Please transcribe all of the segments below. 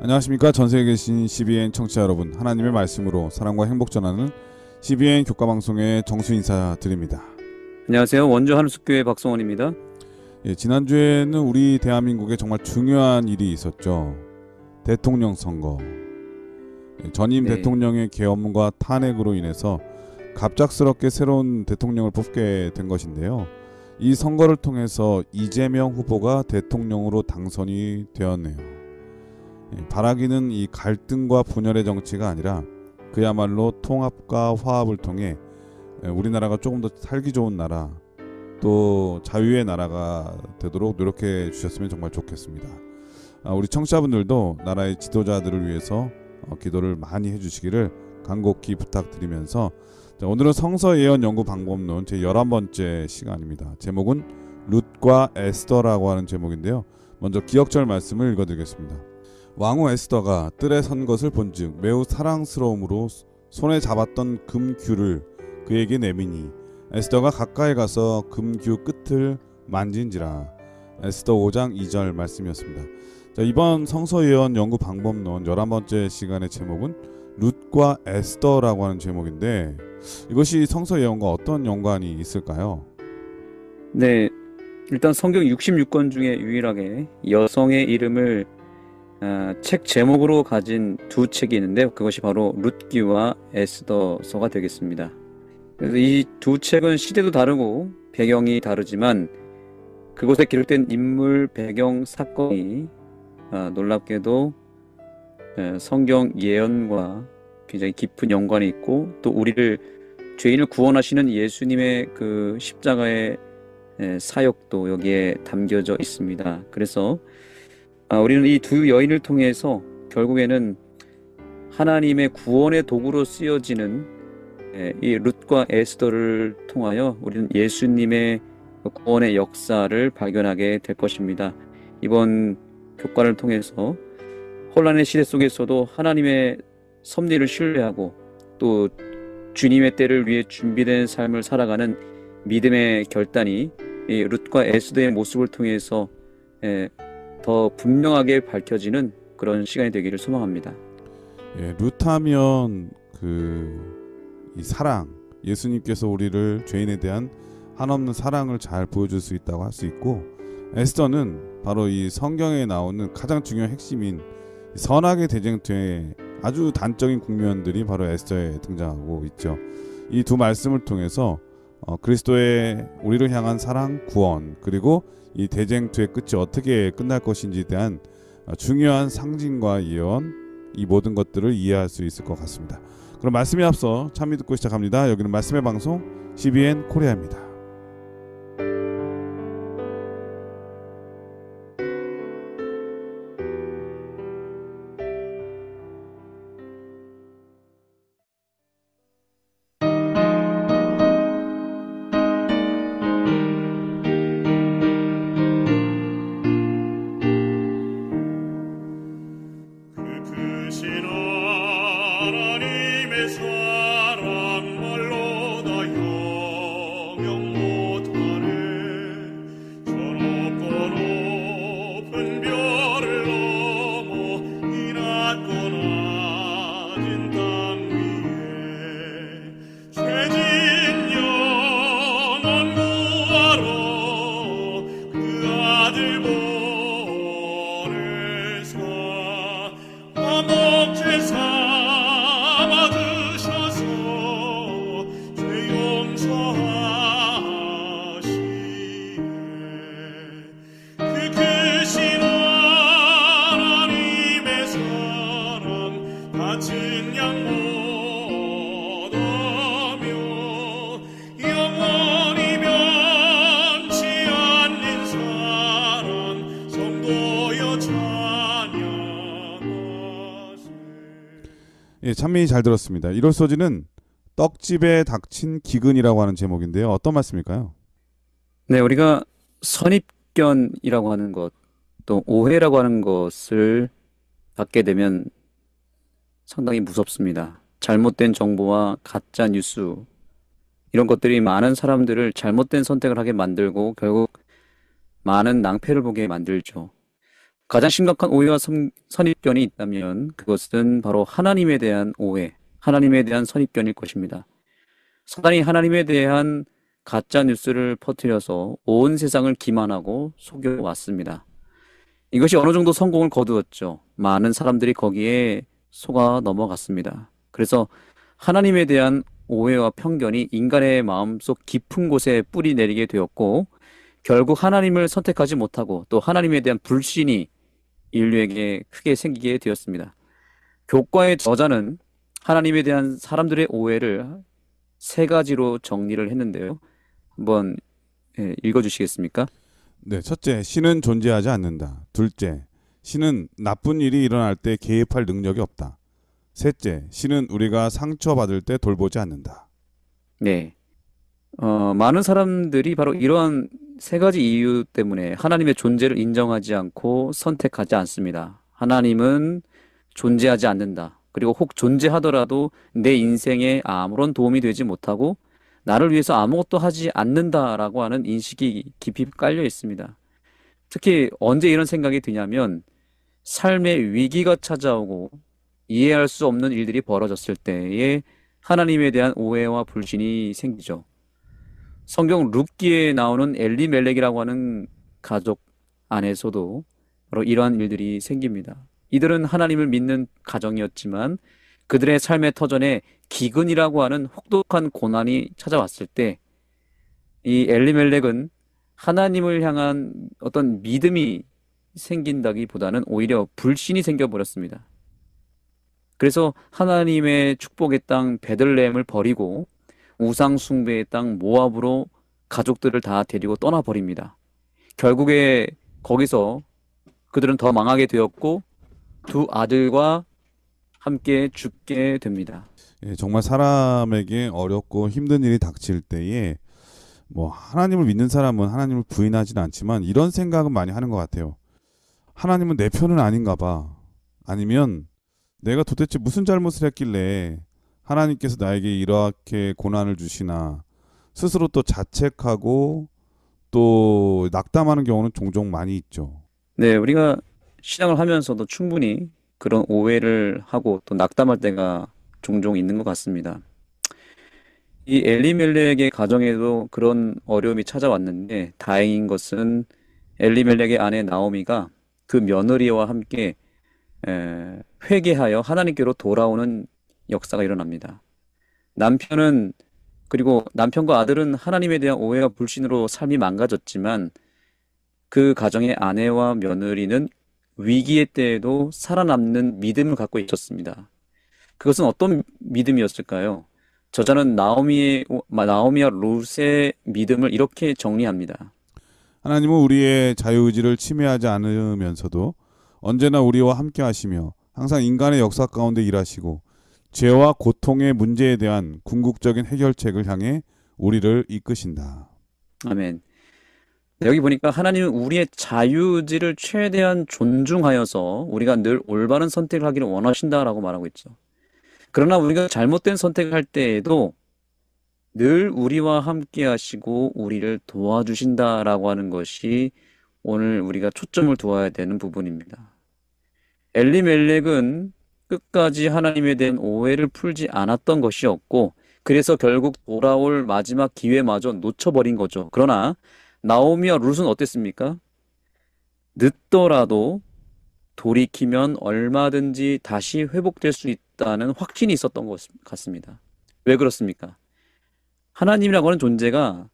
안녕하십니까. 전세계에 계신 CBN 청취자 여러분, 하나님의 말씀으로 사랑과 행복 전하는 CBN 교과방송의 정수 인사드립니다. 안녕하세요. 원주 한우숙교회 박성원입니다. 지난주에는 우리 대한민국에 정말 중요한 일이 있었죠. 대통령 선거. 전임 대통령의 계엄과 탄핵으로 인해서 갑작스럽게 새로운 대통령을 뽑게 된 것인데요. 이 선거를 통해서 이재명 후보가 대통령으로 당선이 되었네요. 바라기는 이 갈등과 분열의 정치가 아니라 그야말로 통합과 화합을 통해 우리나라가 조금 더 살기 좋은 나라, 또 자유의 나라가 되도록 노력해 주셨으면 정말 좋겠습니다. 우리 청취자분들도 나라의 지도자들을 위해서 기도를 많이 해주시기를 간곡히 부탁드리면서, 오늘은 성서 예언 연구 방법론 제 11번째 시간입니다. 제목은 룻과 에스더라고 하는 제목인데요. 먼저 기억절 말씀을 읽어드리겠습니다. 왕후 에스더가 뜰에 선 것을 본즉 매우 사랑스러움으로 손에 잡았던 금규를 그에게 내미니 에스더가 가까이 가서 금규 끝을 만진지라. 에스더 5장 2절 말씀이었습니다. 이번 성서 예언 연구 방법론 11번째 시간의 제목은 룻과 에스더라고 하는 제목인데, 이것이 성서 예언과 어떤 연관이 있을까요? 네, 일단 성경 66권 중에 유일하게 여성의 이름을 책 제목으로 가진 두 책이 있는데, 그것이 바로 룻기와 에스더서가 되겠습니다. 그래서 이 두 책은 시대도 다르고 배경이 다르지만 그곳에 기록된 인물, 배경, 사건이 놀랍게도 성경 예언과 굉장히 깊은 연관이 있고, 또 우리를 죄인을 구원하시는 예수님의 그 십자가의 사역도 여기에 담겨져 있습니다. 그래서 우리는 이 두 여인을 통해서 결국에는 하나님의 구원의 도구로 쓰여지는 이 룻과 에스더를 통하여 우리는 예수님의 구원의 역사를 발견하게 될 것입니다. 이번 교과를 통해서 혼란의 시대 속에서도 하나님의 섭리를 신뢰하고 또 주님의 때를 위해 준비된 삶을 살아가는 믿음의 결단이 이 룻과 에스더의 모습을 통해서 더 분명하게 밝혀지는 그런 시간이 되기를 소망합니다. 룻하면 이 사랑, 예수님께서 우리를 죄인에 대한 한없는 사랑을 잘 보여줄 수 있다고 할 수 있고, 에스더는 바로 이 성경에 나오는 가장 중요한 핵심인 선악의 대쟁투의 아주 단적인 국면들이 바로 에스더에 등장하고 있죠. 이 두 말씀을 통해서 그리스도의 우리를 향한 사랑, 구원, 그리고 이 대쟁투의 끝이 어떻게 끝날 것인지에 대한 중요한 상징과 예언, 이 모든 것들을 이해할 수 있을 것 같습니다. 그럼 말씀에 앞서 찬미 듣고 시작합니다. 여기는 말씀의 방송 CBN 코리아입니다. 찬미 잘 들었습니다. 이럴소지는 떡집에 닥친 기근이라고 하는 제목인데요. 어떤 말씀일까요? 네, 우리가 선입견이라고 하는 것, 또 오해라고 하는 것을 받게 되면 상당히 무섭습니다. 잘못된 정보와 가짜 뉴스, 이런 것들이 많은 사람들을 잘못된 선택을 하게 만들고 결국 많은 낭패를 보게 만들죠. 가장 심각한 오해와 선입견이 있다면 그것은 바로 하나님에 대한 오해, 하나님에 대한 선입견일 것입니다. 사단이 하나님에 대한 가짜 뉴스를 퍼뜨려서 온 세상을 기만하고 속여왔습니다. 이것이 어느 정도 성공을 거두었죠. 많은 사람들이 거기에 속아 넘어갔습니다. 그래서 하나님에 대한 오해와 편견이 인간의 마음속 깊은 곳에 뿌리 내리게 되었고, 결국 하나님을 선택하지 못하고 또 하나님에 대한 불신이 인류에게 크게 생기게 되었습니다. 교과의 저자는 하나님에 대한 사람들의 오해를 세 가지로 정리를 했는데요. 한번 읽어주시겠습니까? 네, 첫째, 신은 존재하지 않는다. 둘째, 신은 나쁜 일이 일어날 때 개입할 능력이 없다. 셋째, 신은 우리가 상처받을 때 돌보지 않는다. 네. 많은 사람들이 바로 이러한 세 가지 이유 때문에 하나님의 존재를 인정하지 않고 선택하지 않습니다. 하나님은 존재하지 않는다. 그리고 혹 존재하더라도 내 인생에 아무런 도움이 되지 못하고 나를 위해서 아무것도 하지 않는다라고 하는 인식이 깊이 깔려 있습니다. 특히 언제 이런 생각이 드냐면 삶의 위기가 찾아오고 이해할 수 없는 일들이 벌어졌을 때에 하나님에 대한 오해와 불신이 생기죠. 성경 룻기에 나오는 엘리멜렉이라고 하는 가족 안에서도 바로 이러한 일들이 생깁니다. 이들은 하나님을 믿는 가정이었지만 그들의 삶의 터전에 기근이라고 하는 혹독한 고난이 찾아왔을 때 이 엘리멜렉은 하나님을 향한 어떤 믿음이 생긴다기보다는 오히려 불신이 생겨버렸습니다. 그래서 하나님의 축복의 땅 베들레헴을 버리고 우상 숭배의 땅 모압으로 가족들을 다 데리고 떠나버립니다. 결국에 거기서 그들은 더 망하게 되었고 두 아들과 함께 죽게 됩니다. 예, 정말 사람에게 어렵고 힘든 일이 닥칠 때에 뭐 하나님을 믿는 사람은 하나님을 부인하지는 않지만 이런 생각은 많이 하는 것 같아요. 하나님은 내 편은 아닌가 봐. 아니면 내가 도대체 무슨 잘못을 했길래 하나님께서 나에게 이렇게 고난을 주시나, 스스로 또 자책하고 또 낙담하는 경우는 종종 많이 있죠. 네, 우리가 신앙을 하면서도 충분히 그런 오해를 하고 또 낙담할 때가 종종 있는 것 같습니다. 이 엘리멜렉의 가정에도 그런 어려움이 찾아왔는데 다행인 것은 엘리멜렉의 아내 나오미가 그 며느리와 함께 회개하여 하나님께로 돌아오는 역사가 일어납니다. 남편은 그리고 남편과 아들은 하나님에 대한 오해와 불신으로 삶이 망가졌지만 그 가정의 아내와 며느리는 위기의 때에도 살아남는 믿음을 갖고 있었습니다. 그것은 어떤 믿음이었을까요? 저자는 나오미와 룻의 믿음을 이렇게 정리합니다. 하나님은 우리의 자유의지를 침해하지 않으면서도 언제나 우리와 함께 하시며 항상 인간의 역사 가운데 일하시고 죄와 고통의 문제에 대한 궁극적인 해결책을 향해 우리를 이끄신다. 아멘. 여기 보니까 하나님은 우리의 자유의지를 최대한 존중하여서 우리가 늘 올바른 선택을 하기를 원하신다라고 말하고 있죠. 그러나 우리가 잘못된 선택을 할 때에도 늘 우리와 함께 하시고 우리를 도와주신다라고 하는 것이 오늘 우리가 초점을 두어야 되는 부분입니다. 엘리멜렉은 끝까지 하나님에 대한 오해를 풀지 않았던 것이었고 그래서 결국 돌아올 마지막 기회마저 놓쳐버린 거죠. 그러나 나오미와 룻은 어땠습니까? 늦더라도 돌이키면 얼마든지 다시 회복될 수 있다는 확신이 있었던 것 같습니다. 왜 그렇습니까? 하나님이라고 하는 존재가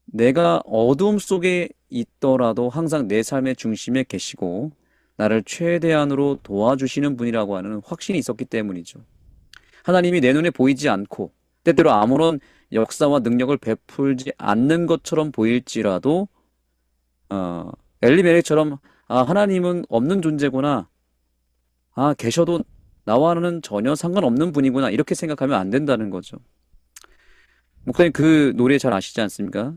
내가 어두움 속에 있더라도 항상 내 삶의 중심에 계시고 나를 최대한으로 도와주시는 분이라고 하는 확신이 있었기 때문이죠. 하나님이 내 눈에 보이지 않고 때때로 아무런 역사와 능력을 베풀지 않는 것처럼 보일지라도 엘리멜렉처럼 하나님은 없는 존재구나, 계셔도 나와는 전혀 상관없는 분이구나 이렇게 생각하면 안 된다는 거죠. 목사님 그 노래 잘 아시지 않습니까?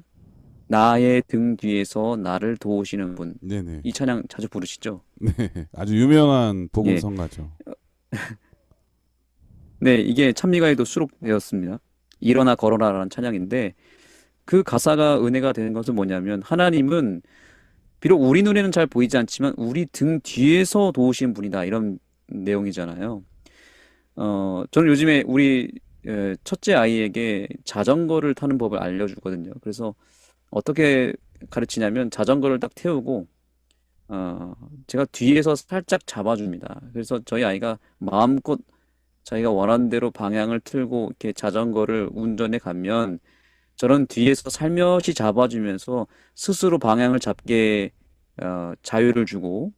나의 등 뒤에서 나를 도우시는 분. 네네. 이 찬양 자주 부르시죠? 네, 아주 유명한 복음성가죠. 네, 이게 찬미가에도 수록되었습니다. 일어나 걸어라라는 찬양인데 그 가사가 은혜가 되는 것은 뭐냐면 하나님은 비록 우리 눈에는 잘 보이지 않지만 우리 등 뒤에서 도우신 분이다. 이런 내용이잖아요. 저는 요즘에 우리 첫째 아이에게 자전거를 타는 법을 알려주거든요. 그래서 어떻게 가르치냐면 자전거를 딱 태우고 제가 뒤에서 살짝 잡아줍니다. 그래서 저희 아이가 마음껏 자기가 원하는 대로 방향을 틀고 이렇게 자전거를 운전해 가면 저는 뒤에서 살며시 잡아주면서 스스로 방향을 잡게 자유를 주고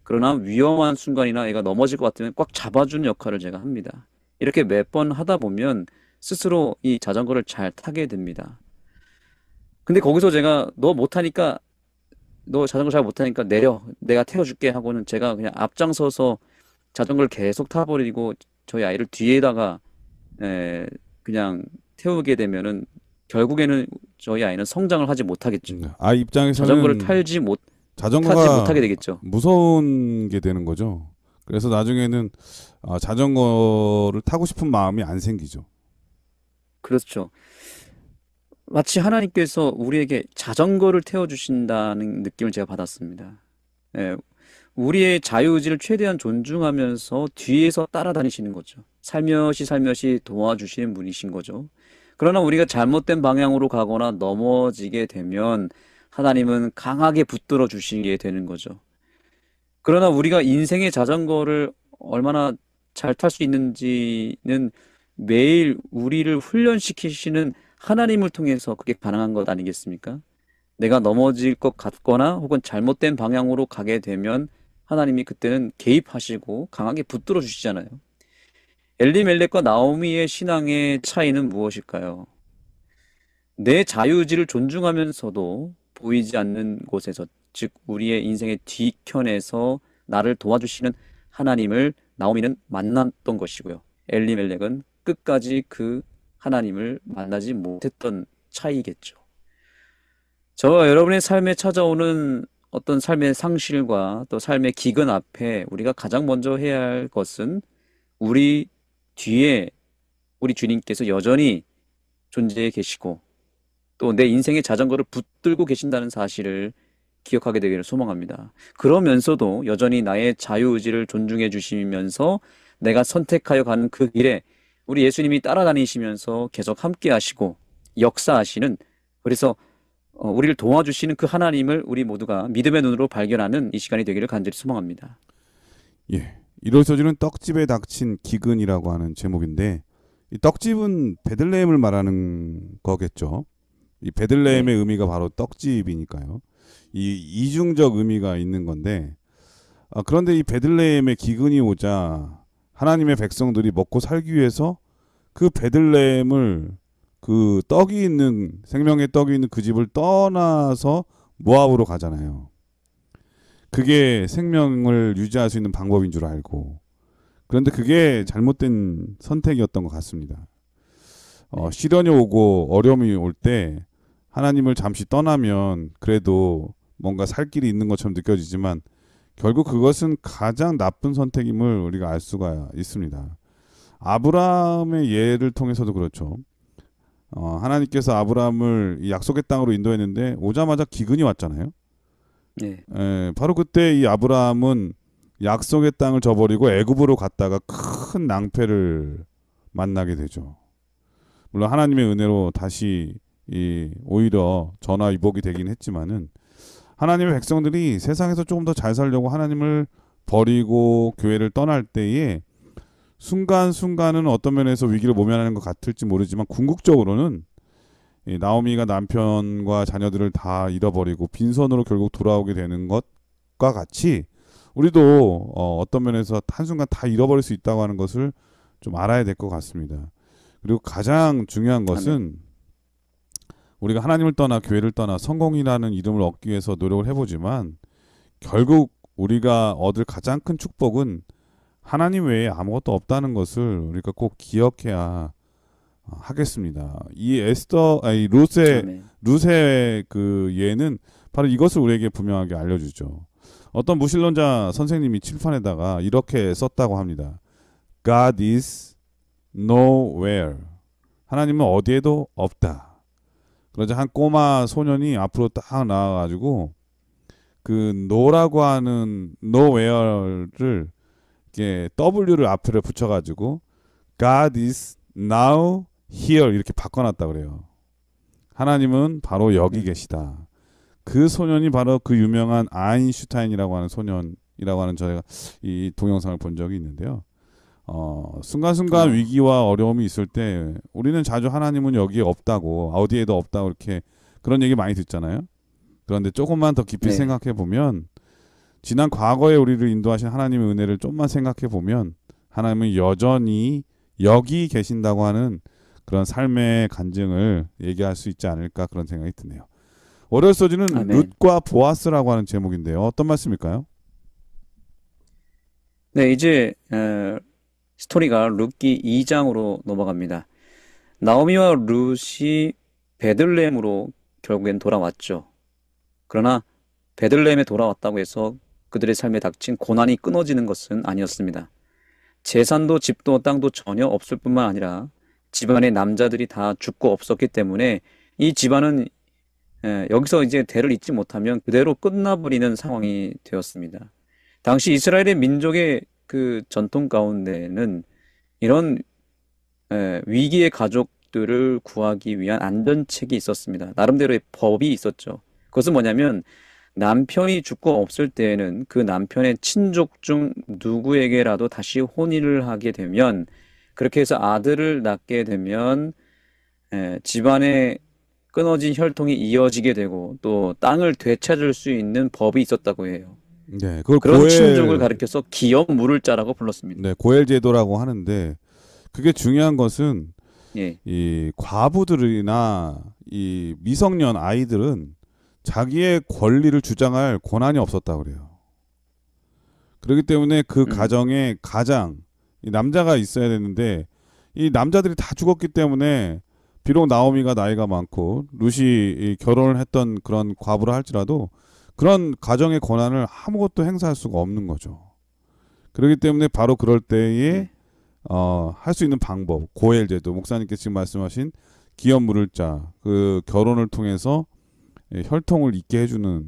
그러나 위험한 순간이나 애가 넘어질 것 같으면 꽉 잡아주는 역할을 제가 합니다. 이렇게 몇 번 하다 보면 스스로 이 자전거를 잘 타게 됩니다. 근데 거기서 제가 너 못하니까 너 자전거 잘 못하니까 내려 내가 태워줄게 하고는 제가 그냥 앞장서서 자전거를 계속 타버리고 저희 아이를 뒤에다가 에, 그냥 태우게 되면은 결국에는 저희 아이는 성장을 하지 못하겠죠. 아이 자전거를 입장에서는 타지 못하게 자전거가 되겠죠. 무서운 게 되는 거죠. 그래서 나중에는 자전거를 타고 싶은 마음이 안 생기죠. 그렇죠. 마치 하나님께서 우리에게 자전거를 태워주신다는 느낌을 제가 받았습니다. 예, 우리의 자유의지를 최대한 존중하면서 뒤에서 따라다니시는 거죠. 살며시 살며시 도와주시는 분이신 거죠. 그러나 우리가 잘못된 방향으로 가거나 넘어지게 되면 하나님은 강하게 붙들어 주시게 되는 거죠. 그러나 우리가 인생의 자전거를 얼마나 잘 탈 수 있는지는 매일 우리를 훈련시키시는 하나님을 통해서 그게 가능한 것 아니겠습니까? 내가 넘어질 것 같거나 혹은 잘못된 방향으로 가게 되면 하나님이 그때는 개입하시고 강하게 붙들어 주시잖아요. 엘리멜렉과 나오미의 신앙의 차이는 무엇일까요? 내 자유의지를 존중하면서도 보이지 않는 곳에서, 즉 우리의 인생의 뒤편에서 나를 도와주시는 하나님을 나오미는 만났던 것이고요. 엘리멜렉은 끝까지 그 하나님을 만나지 못했던 차이겠죠. 저와 여러분의 삶에 찾아오는 어떤 삶의 상실과 또 삶의 기근 앞에 우리가 가장 먼저 해야 할 것은 우리 뒤에 우리 주님께서 여전히 존재해 계시고 또 내 인생의 자전거를 붙들고 계신다는 사실을 기억하게 되기를 소망합니다. 그러면서도 여전히 나의 자유의지를 존중해 주시면서 내가 선택하여 가는 그 길에 우리 예수님이 따라다니시면서 계속 함께 하시고 역사하시는, 그래서 우리를 도와주시는 그 하나님을 우리 모두가 믿음의 눈으로 발견하는 이 시간이 되기를 간절히 소망합니다. 예. 1월 소주는 떡집에 닥친 기근이라고 하는 제목인데 이 떡집은 베들레헴을 말하는 거겠죠. 이 베들레헴의 네. 의미가 바로 떡집이니까요. 이 이중적 의미가 있는 건데 그런데 이 베들레헴에 기근이 오자 하나님의 백성들이 먹고 살기 위해서 그 베들레헴을 그 떡이 있는 생명의 떡이 있는 그 집을 떠나서 모압으로 가잖아요. 그게 생명을 유지할 수 있는 방법인 줄 알고 그런데 그게 잘못된 선택이었던 것 같습니다. 시련이 오고 어려움이 올 때 하나님을 잠시 떠나면 그래도 뭔가 살 길이 있는 것처럼 느껴지지만 결국 그것은 가장 나쁜 선택임을 우리가 알 수가 있습니다. 아브라함의 예를 통해서도 그렇죠. 하나님께서 아브라함을 이 약속의 땅으로 인도했는데 오자마자 기근이 왔잖아요. 네. 바로 그때 이 아브라함은 약속의 땅을 저버리고 애굽으로 갔다가 큰 낭패를 만나게 되죠. 물론 하나님의 은혜로 다시 오히려 전화위복이 되긴 했지만은 하나님의 백성들이 세상에서 조금 더 잘 살려고 하나님을 버리고 교회를 떠날 때에 순간순간은 어떤 면에서 위기를 모면하는 것 같을지 모르지만 궁극적으로는 이 나오미가 남편과 자녀들을 다 잃어버리고 빈손으로 결국 돌아오게 되는 것과 같이 우리도 어떤 면에서 한순간 다 잃어버릴 수 있다고 하는 것을 좀 알아야 될 것 같습니다. 그리고 가장 중요한 것은 우리가 하나님을 떠나 교회를 떠나 성공이라는 이름을 얻기 위해서 노력을 해보지만 결국 우리가 얻을 가장 큰 축복은 하나님 외에 아무것도 없다는 것을 우리가 꼭 기억해야 하겠습니다. 이 룻의 그 예는 바로 이것을 우리에게 분명하게 알려주죠. 어떤 무신론자 선생님이 칠판에다가 이렇게 썼다고 합니다. God is nowhere. 하나님은 어디에도 없다. 그러자 한 꼬마 소년이 앞으로 딱 나와가지고 그 no라고 하는 nowhere를 이렇게 W를 앞에 붙여가지고 God is now here 이렇게 바꿔놨다 그래요. 하나님은 바로 여기 계시다. 그 소년이 바로 그 유명한 아인슈타인이라고 하는 소년이라고 하는 저희가 이 동영상을 본 적이 있는데요. 순간순간 위기와 어려움이 있을 때 우리는 자주 하나님은 여기에 없다고 어디에도 없다고 이렇게 그런 얘기 많이 듣잖아요. 그런데 조금만 더 깊이 네. 생각해 보면 지난 과거에 우리를 인도하신 하나님의 은혜를 좀만 생각해 보면 하나님은 여전히 여기 계신다고 하는 그런 삶의 간증을 얘기할 수 있지 않을까 그런 생각이 드네요. 월요일 소지는 아멘. 룻과 보아스라고 하는 제목인데요. 어떤 말씀일까요? 네, 이제 스토리가 룻기 2장으로 넘어갑니다. 나오미와 룻이 베들레헴으로 결국엔 돌아왔죠. 그러나 베들레헴에 돌아왔다고 해서 그들의 삶에 닥친 고난이 끊어지는 것은 아니었습니다. 재산도 집도 땅도 전혀 없을 뿐만 아니라 집안의 남자들이 다 죽고 없었기 때문에 이 집안은 여기서 이제 대를 잇지 못하면 그대로 끝나버리는 상황이 되었습니다. 당시 이스라엘의 민족의 그 전통 가운데는 이런 위기의 가족들을 구하기 위한 안전책이 있었습니다. 나름대로의 법이 있었죠. 그것은 뭐냐면 남편이 죽고 없을 때에는 그 남편의 친족 중 누구에게라도 다시 혼인을 하게 되면 그렇게 해서 아들을 낳게 되면 집안의 끊어진 혈통이 이어지게 되고 또 땅을 되찾을 수 있는 법이 있었다고 해요. 네, 그걸 그런 친족을 가리켜서 기업 물을 자라고 불렀습니다. 네, 고엘 제도라고 하는데 그게 중요한 것은 예, 이 과부들이나 이 미성년 아이들은 자기의 권리를 주장할 권한이 없었다 그래요. 그렇기 때문에 그 가정에 가장 이 남자가 있어야 되는데 이 남자들이 다 죽었기 때문에 비록 나오미가 나이가 많고 룻이 결혼을 했던 그런 과부라 할지라도 그런 가정의 권한을 아무것도 행사할 수가 없는 거죠. 그렇기 때문에 바로 그럴 때에 할 수 있는 방법, 고엘 제도, 목사님께서 지금 말씀하신 기업 물을 자, 그 결혼을 통해서 혈통을 잇게 해주는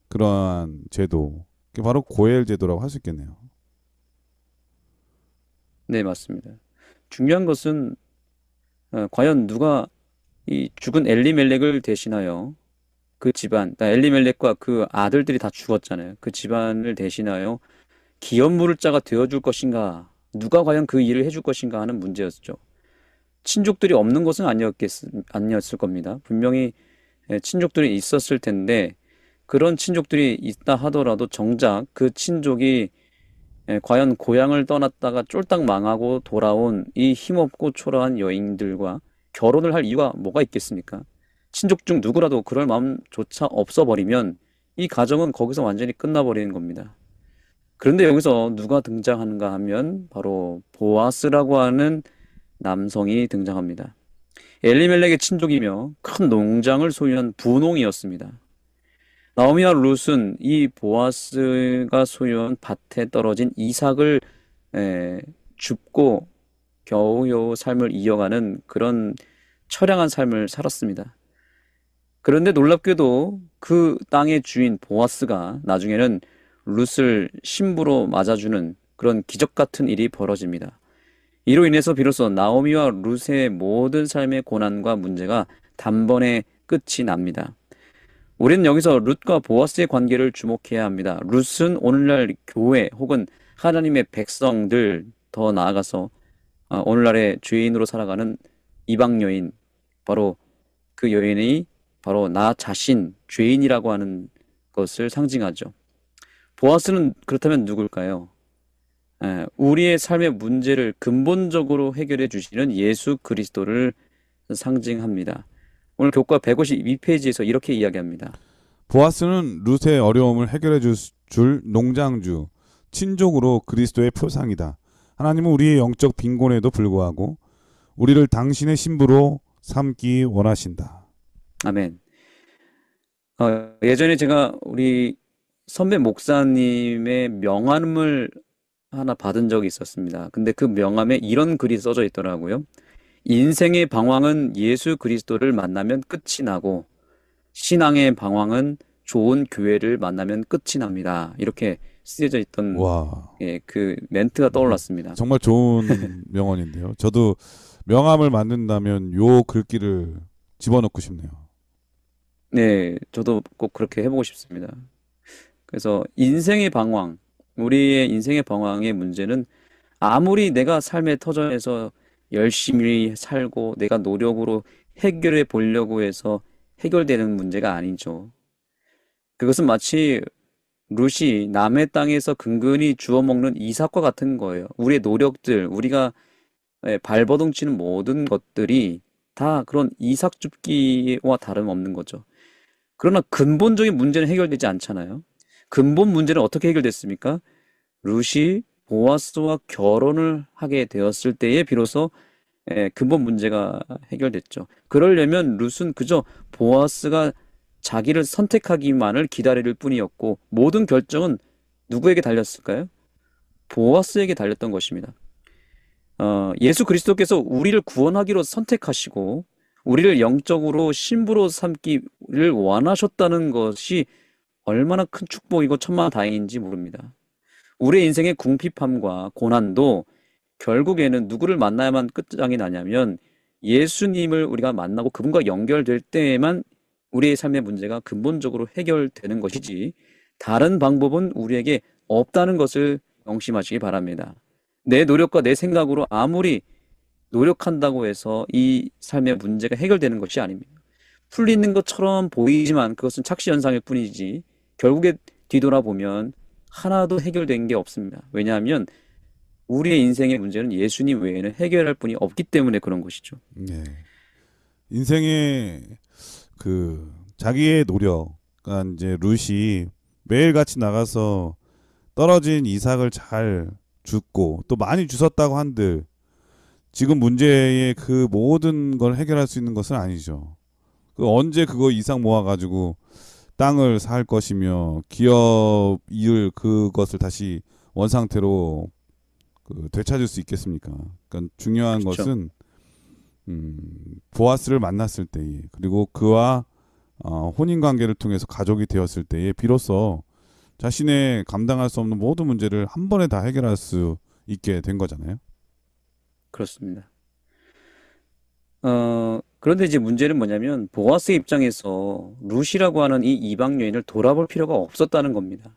그러한 제도, 그게 바로 고엘 제도라고 할 수 있겠네요. 네, 맞습니다. 중요한 것은 과연 누가 이 죽은 엘리멜렉을 대신하여 그 집안, 엘리멜렉과 그 아들들이 다 죽었잖아요. 그 집안을 대신하여 기업 물을 자가 되어줄 것인가, 누가 과연 그 일을 해줄 것인가 하는 문제였죠. 친족들이 없는 것은 아니었을 겁니다. 분명히 친족들이 있었을 텐데 그런 친족들이 있다 하더라도 정작 그 친족이 과연 고향을 떠났다가 쫄딱 망하고 돌아온 이 힘없고 초라한 여인들과 결혼을 할 이유가 뭐가 있겠습니까? 친족 중 누구라도 그럴 마음조차 없어버리면 이 가정은 거기서 완전히 끝나버리는 겁니다. 그런데 여기서 누가 등장하는가 하면 바로 보아스라고 하는 남성이 등장합니다. 엘리멜렉의 친족이며 큰 농장을 소유한 부농이었습니다. 나오미와 룻은 이 보아스가 소유한 밭에 떨어진 이삭을 줍고 겨우겨우 삶을 이어가는 그런 처량한 삶을 살았습니다. 그런데 놀랍게도 그 땅의 주인 보아스가 나중에는 룻을 신부로 맞아주는 그런 기적 같은 일이 벌어집니다. 이로 인해서 비로소 나오미와 룻의 모든 삶의 고난과 문제가 단번에 끝이 납니다. 우리는 여기서 룻과 보아스의 관계를 주목해야 합니다. 룻은 오늘날 교회 혹은 하나님의 백성들, 더 나아가서 오늘날의 죄인으로 살아가는 이방 여인, 바로 그 여인이 바로 나 자신 죄인이라고 하는 것을 상징하죠. 보아스는 그렇다면 누굴까요? 우리의 삶의 문제를 근본적으로 해결해 주시는 예수 그리스도를 상징합니다. 오늘 교과 152페이지에서 이렇게 이야기합니다. 보아스는 룻의 어려움을 해결해 줄 농장주, 친족으로 그리스도의 표상이다. 하나님은 우리의 영적 빈곤에도 불구하고 우리를 당신의 신부로 삼기 원하신다. 아멘. 예전에 제가 우리 선배 목사님의 명함을 하나 받은 적이 있었습니다. 근데 그 명함에 이런 글이 써져 있더라고요. 인생의 방황은 예수 그리스도를 만나면 끝이 나고 신앙의 방황은 좋은 교회를 만나면 끝이 납니다. 이렇게 쓰여져 있던 와, 그 멘트가 떠올랐습니다. 정말 좋은 명언인데요. 저도 명함을 만든다면 요 글귀를 집어넣고 싶네요. 네, 저도 꼭 그렇게 해보고 싶습니다. 그래서 인생의 방황, 우리의 인생의 방황의 문제는 아무리 내가 삶의 터전에서 열심히 살고 내가 노력으로 해결해 보려고 해서 해결되는 문제가 아니죠. 그것은 마치 룻이 남의 땅에서 근근히 주워 먹는 이삭과 같은 거예요. 우리의 노력들, 우리가 발버둥 치는 모든 것들이 다 그런 이삭 줍기와 다름없는 거죠. 그러나 근본적인 문제는 해결되지 않잖아요. 근본 문제는 어떻게 해결됐습니까? 룻이 보아스와 결혼을 하게 되었을 때에 비로소 근본 문제가 해결됐죠. 그러려면 룻은 그저 보아스가 자기를 선택하기만을 기다릴 뿐이었고 모든 결정은 누구에게 달렸을까요? 보아스에게 달렸던 것입니다. 예수 그리스도께서 우리를 구원하기로 선택하시고 우리를 영적으로 신부로 삼기를 원하셨다는 것이 얼마나 큰 축복이고 천만다행인지 모릅니다. 우리의 인생의 궁핍함과 고난도 결국에는 누구를 만나야만 끝장이 나냐면 예수님을 우리가 만나고 그분과 연결될 때에만 우리의 삶의 문제가 근본적으로 해결되는 것이지 다른 방법은 우리에게 없다는 것을 명심하시기 바랍니다. 내 노력과 내 생각으로 아무리 노력한다고 해서 이 삶의 문제가 해결되는 것이 아닙니다. 풀리는 것처럼 보이지만 그것은 착시현상일 뿐이지 결국에 뒤돌아보면 하나도 해결된 게 없습니다. 왜냐하면 우리의 인생의 문제는 예수님 외에는 해결할 분이 없기 때문에 그런 것이죠. 네. 인생의 그 자기의 노력, 그러니까 이제 룻이 매일같이 나가서 떨어진 이삭을 잘 줍고 또 많이 주웠다고 한들 지금 문제의 그 모든 걸 해결할 수 있는 것은 아니죠. 그 언제 그거 이삭 모아가지고 땅을 살 것이며 기업 이을 그것을 다시 원상태로 되찾을 수 있겠습니까? 그러니까 중요한 그렇죠. 것은 보아스를 만났을 때에 그리고 그와 혼인 관계를 통해서 가족이 되었을 때에 비로소 자신의 감당할 수 없는 모든 문제를 한 번에 다 해결할 수 있게 된 거잖아요. 그렇습니다. 그런데 이제 문제는 뭐냐면 보아스 입장에서 룻이라고 하는 이 이방 여인을 돌아볼 필요가 없었다는 겁니다.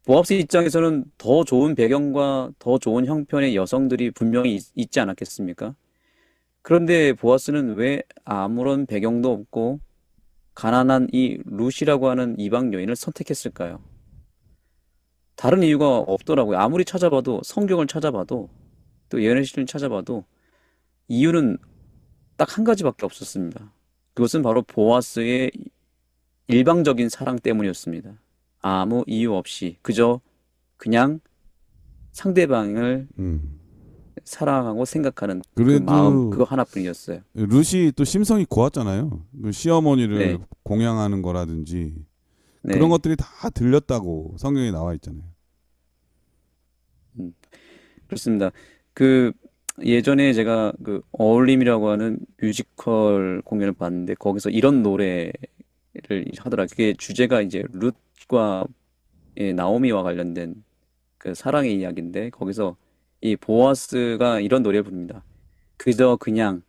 보아스 입장에서는 더 좋은 배경과 더 좋은 형편의 여성들이 분명히 있지 않았겠습니까? 그런데 보아스는 왜 아무런 배경도 없고 가난한 이 룻이라고 하는 이방 여인을 선택했을까요? 다른 이유가 없더라고요. 아무리 찾아봐도 성경을 찾아봐도 또 예언의 시를 찾아봐도 이유는 딱 한 가지밖에 없었습니다. 그것은 바로 보아스의 일방적인 사랑 때문이었습니다. 아무 이유 없이 그냥 상대방을 사랑하고 생각하는 그 그래도 마음 그거 하나뿐이었어요. 룻이 또 심성이 고왔잖아요. 그 시어머니를 네. 공양하는 거라든지 네. 그런 것들이 다 들렸다고 성경에 나와 있잖아요. 그렇습니다. 그 예전에 제가 그 어울림이라고 하는 뮤지컬 공연을 봤는데 거기서 이런 노래를 하더라. 그게 주제가 이제 룻과 나오미와 관련된 그 사랑의 이야기인데 거기서 이 보아스가 이런 노래를 부릅니다. 그저 그냥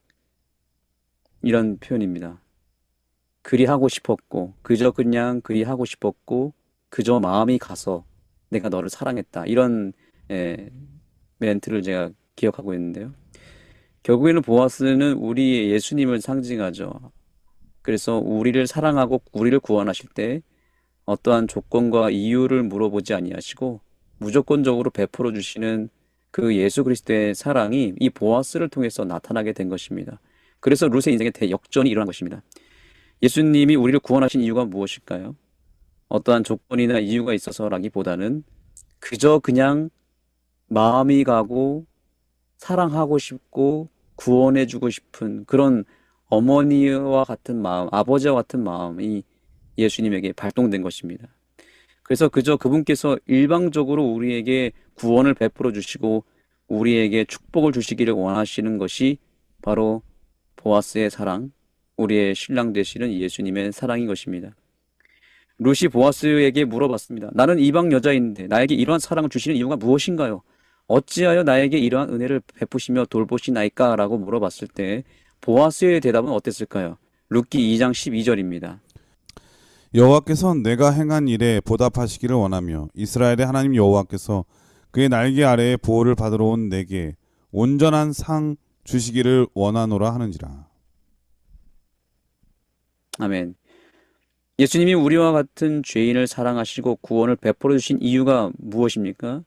이런 표현입니다. 그리 하고 싶었고 그저 그냥 그리 하고 싶었고 그저 마음이 가서 내가 너를 사랑했다. 이런 멘트를 제가 기억하고 있는데요. 결국에는 보아스는 우리 예수님을 상징하죠. 그래서 우리를 사랑하고 우리를 구원하실 때 어떠한 조건과 이유를 물어보지 아니하시고 무조건적으로 베풀어 주시는 그 예수 그리스도의 사랑이 이 보아스를 통해서 나타나게 된 것입니다. 그래서 룻의 인생의 대역전이 일어난 것입니다. 예수님이 우리를 구원하신 이유가 무엇일까요? 어떠한 조건이나 이유가 있어서라기보다는 그저 그냥 마음이 가고 사랑하고 싶고 구원해주고 싶은 그런 어머니와 같은 마음, 아버지와 같은 마음이 예수님에게 발동된 것입니다. 그래서 그저 그분께서 일방적으로 우리에게 구원을 베풀어 주시고 우리에게 축복을 주시기를 원하시는 것이 바로 보아스의 사랑, 우리의 신랑 되시는 예수님의 사랑인 것입니다. 룻이 보아스에게 물어봤습니다. 나는 이방 여자인데 나에게 이러한 사랑을 주시는 이유가 무엇인가요? 어찌하여 나에게 이러한 은혜를 베푸시며 돌보시나이까? 라고 물어봤을 때 보아스의 대답은 어땠을까요? 룻기 2장 12절입니다. 여호와께서 내가 행한 일에 보답하시기를 원하며 이스라엘의 하나님 여호와께서 그의 날개 아래에 보호를 받으러 온 내게 온전한 상 주시기를 원하노라 하는지라. 아멘. 예수님이 우리와 같은 죄인을 사랑하시고 구원을 베풀어 주신 이유가 무엇입니까?